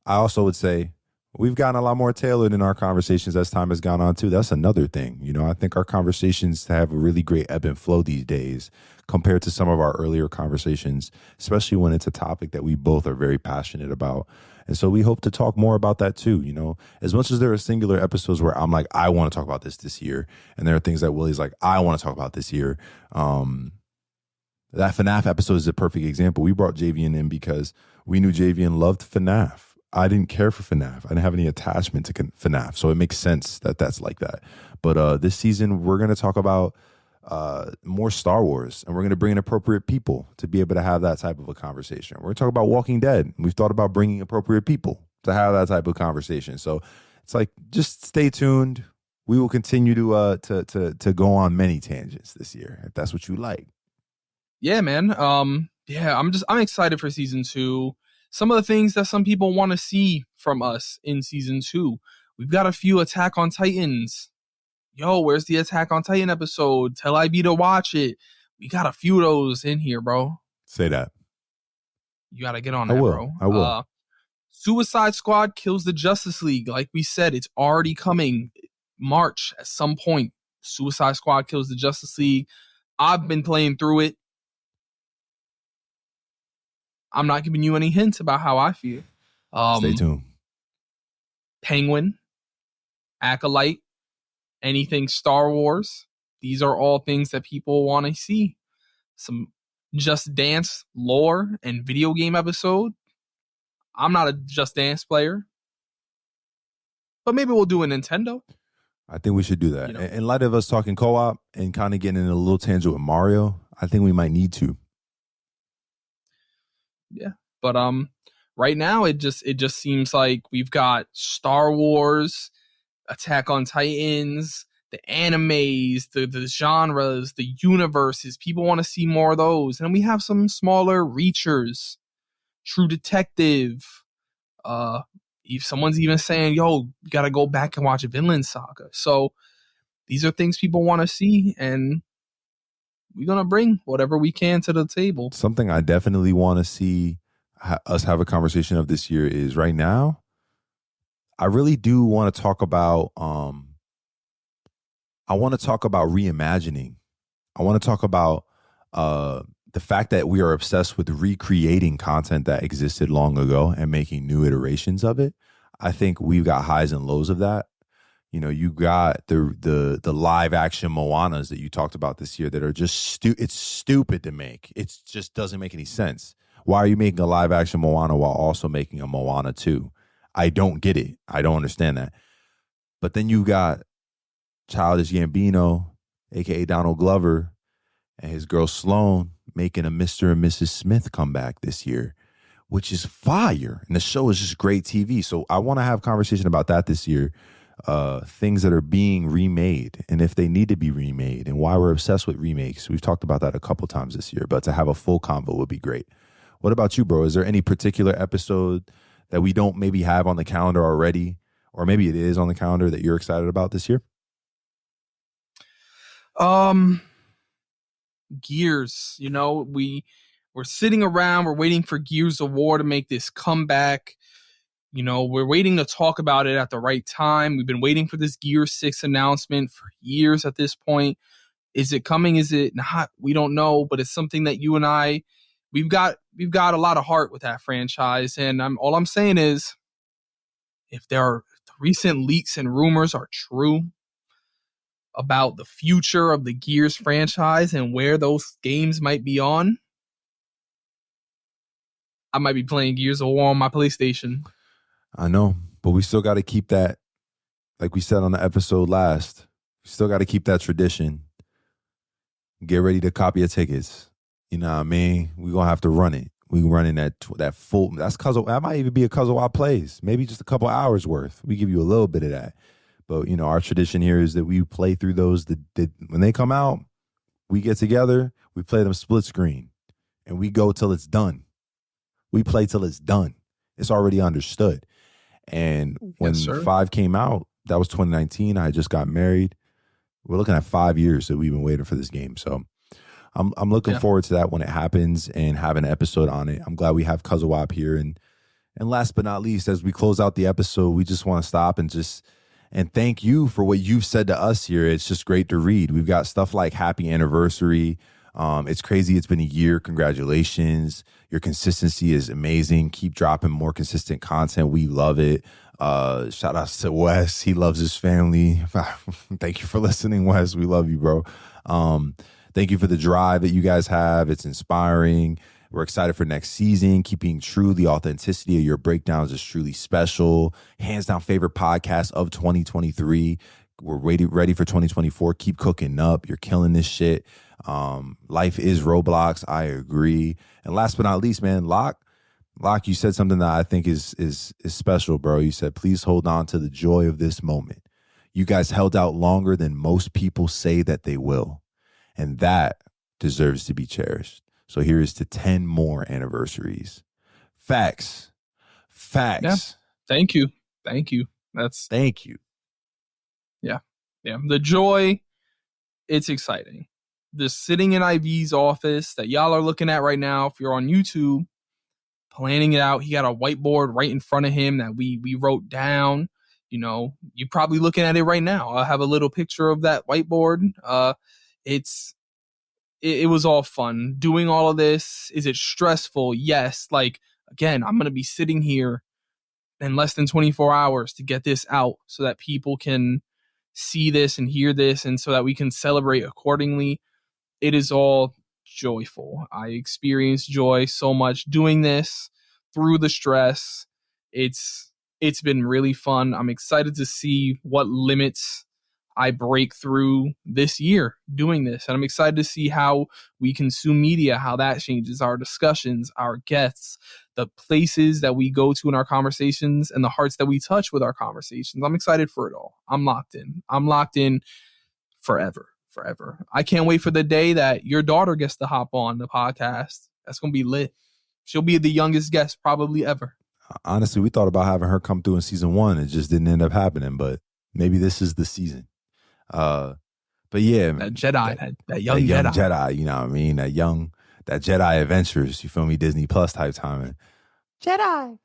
I also would say We've gotten a lot more tailored in our conversations as time has gone on too. That's another thing. I think our conversations have a really great ebb and flow these days compared to some of our earlier conversations, especially when it's a topic that we both are very passionate about. And so we hope to talk more about that too. As much as there are singular episodes where I'm like, I want to talk about this year. And there are things that Willie's like, I want to talk about this year. That FNAF episode is a perfect example. We brought Javian in because we knew Javian loved FNAF. I didn't care for FNAF. I didn't have any attachment to FNAF. So it makes sense that that's like that. But this season, we're going to talk about more Star Wars, and we're going to bring in appropriate people to be able to have that type of a conversation. We're going to talk about Walking Dead. We've thought about bringing appropriate people to have that type of conversation. So it's like, just stay tuned. We will continue to go on many tangents this year, if that's what you like. Yeah, man. I'm excited for season 2. Some of the things that some people want to see from us in season 2. We've got a few Attack on Titans. Yo, where's the Attack on Titan episode? Tell IB to watch it. We got a few of those in here, bro. Say that. You got to get on that, bro. I will. Suicide Squad kills the Justice League. Like we said, it's already coming March at some point. Suicide Squad kills the Justice League. I've been playing through it. I'm not giving you any hints about how I feel. Stay tuned. Penguin, Acolyte, anything Star Wars. These are all things that people want to see. Some Just Dance lore and video game episode. I'm not a Just Dance player, but maybe we'll do a Nintendo. I think we should do that. In light of us talking co-op and kind of getting in a little tangent with Mario, I think we might need to. Yeah, but right now it just seems like we've got Star Wars, Attack on Titans, the animes, the genres, the universes. People want to see more of those, and we have some smaller reachers, True Detective. If someone's even saying, "Yo, you got to go back and watch Vinland Saga," so these are things people want to see, and we're going to bring whatever we can to the table. Something I definitely want to see us have a conversation of this year is right now, I really do want to talk about, I want to talk about reimagining. I want to talk about the fact that we are obsessed with recreating content that existed long ago and making new iterations of it. I think we've got highs and lows of that. You got the live action Moanas that you talked about this year that are just it's stupid to make. It just doesn't make any sense. Why are you making a live action Moana while also making a Moana 2? I don't get it. I don't understand that. But then you got Childish Gambino, aka Donald Glover, and his girl Sloane making a Mr. and Mrs. Smith comeback this year, which is fire. And the show is just great TV. So I want to have a conversation about that this year. Things that are being remade and if they need to be remade and why we're obsessed with remakes. We've talked about that a couple times this year, but to have a full convo would be great. What about you, bro? Is there any particular episode that we don't maybe have on the calendar already, or maybe it is on the calendar that you're excited about this year? Gears, we're sitting around, we're waiting for Gears of War to make this comeback. We're waiting to talk about it at the right time. We've been waiting for this Gear 6 announcement for years at this point. Is it coming? Is it not? We don't know, but it's something that you and I, we've got a lot of heart with that franchise. And all I'm saying is, if the recent leaks and rumors are true about the future of the Gears franchise and where those games might be on, I might be playing Gears of War on my PlayStation. I know, but we still got to keep that, like we said on the episode last, we still got to keep that tradition. Get ready to copy your tickets. You know what I mean? We're going to have to run it. We running that full, that might even be a CUZZO-OP plays, maybe just a couple hours worth. We give you a little bit of that. But, our tradition here is that we play through those, when they come out, we get together, we play them split screen, and we go till it's done. We play till it's done. It's already understood. And when 5 came out, that was 2019. I just got married. We're looking at 5 years that we've been waiting for this game. So I'm looking forward to that when it happens and have an episode on it. I'm glad we have CUZZO-OP here, and And last but not least, as we close out the episode, we just want to stop and thank you for what you've said to us here. It's just great to read. We've got stuff like happy anniversary. It's crazy. It's been a year. Congratulations. Your consistency is amazing. Keep dropping more consistent content. We love it. Shout outs to Wes. He loves his family. Thank you for listening, Wes. We love you, bro. Thank you for the drive that you guys have. It's inspiring. We're excited for next season. Keeping true, the authenticity of your breakdowns is truly special. Hands down favorite podcast of 2023. We're ready for 2024. Keep cooking up. You're killing this shit. Life is Roblox. I agree. And last but not least, man, Locke, you said something that I think is special, bro. You said, please hold on to the joy of this moment. You guys held out longer than most people say that they will. And that deserves to be cherished. So here's to 10 more anniversaries. Facts. Yeah. Thank you. Thank you. Thank you. Yeah. The joy, it's exciting. Just sitting in IV's office that y'all are looking at right now, if you're on YouTube, planning it out. He got a whiteboard right in front of him that we wrote down. You know, you're probably looking at it right now. I have a little picture of that whiteboard. It was all fun doing all of this. Is it stressful? Yes. Like, again, I'm going to be sitting here in less than 24 hours to get this out so that people can see this and hear this and so that we can celebrate accordingly. It is all joyful. I experienced joy so much doing this through the stress. It's been really fun. I'm excited to see what limits I break through this year doing this. And I'm excited to see how we consume media, how that changes our discussions, our guests, the places that we go to in our conversations, and the hearts that we touch with our conversations. I'm excited for it all. I'm locked in forever. I can't wait for the day that your daughter gets to hop on the podcast. That's going to be lit. She'll be the youngest guest probably ever. Honestly, we thought about having her come through in season 1. It just didn't end up happening, but maybe this is the season. But yeah, that Jedi, that young Jedi, you know what I mean? That Jedi Adventures, you feel me? Disney Plus type timing. Jedi.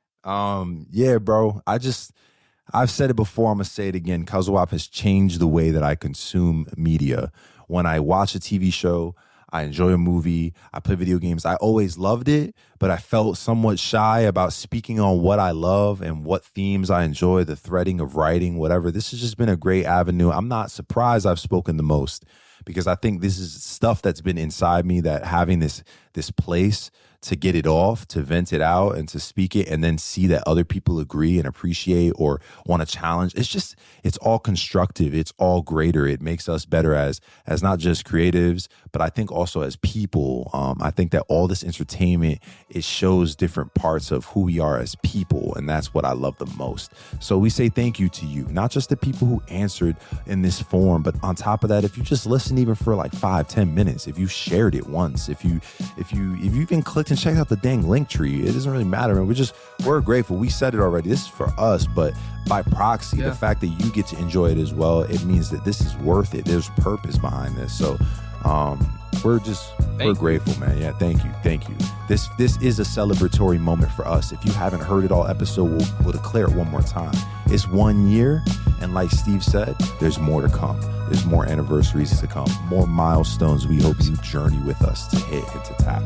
Yeah, bro. I've said it before. I'm gonna say it again. CUZZO-OP has changed the way that I consume media. When I watch a TV show, I enjoy a movie, I play video games. I always loved it, but I felt somewhat shy about speaking on what I love and what themes I enjoy, the threading of writing, whatever. This has just been a great avenue. I'm not surprised I've spoken the most because I think this is stuff that's been inside me, that having this place to get it off, to vent it out and to speak it and then see that other people agree and appreciate or want to challenge. It's all constructive. It's all greater. It makes us better as not just creatives, but I think also as people. I think that all this entertainment, it shows different parts of who we are as people. And that's what I love the most. So we say thank you to you, not just the people who answered in this form, but on top of that, if you just listened even for like 5-10 minutes, if you shared it once, if you even clicked and check out the dang link tree, it doesn't really matter. And we're grateful. We said it already. This is for us, but by proxy, the fact that you get to enjoy it as well, it means that this is worth it. There's purpose behind this. So we're grateful, man. Yeah, thank you. This is a celebratory moment for us. If you haven't heard it all episode, we'll declare it one more time. It's 1 year, and like Steve said, there's more to come. There's more anniversaries to come, more milestones we hope you journey with us to hit and to tap.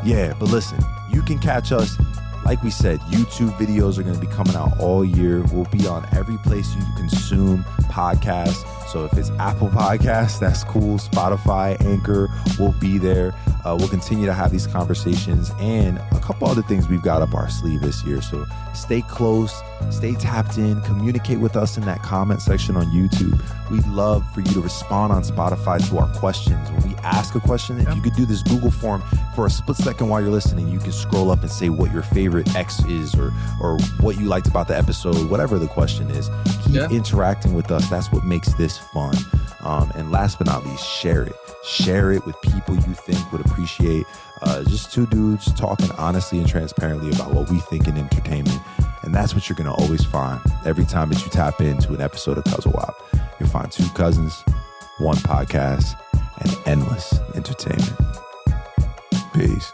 Yeah, but listen, you can catch us. Like we said, YouTube videos are going to be coming out all year. We'll be on every place you consume podcasts. So if it's Apple Podcasts, that's cool. Spotify, Anchor, we'll be there. We'll continue to have these conversations and a couple other things we've got up our sleeve this year. So stay close, stay tapped in, communicate with us in that comment section on YouTube. We'd love for you to respond on Spotify to our questions. When we ask a question, if you could do this Google form for a split second while you're listening, you can scroll up and say what your favorite X is or what you liked about the episode, whatever the question is. Keep interacting with us. That's what makes this fun. And last but not least, share it. Share it with people you think would appreciate. Just two dudes talking honestly and transparently about what we think in entertainment. And that's what you're going to always find every time that you tap into an episode of CUZZO-OP. You'll find two cousins, one podcast, and endless entertainment. Peace.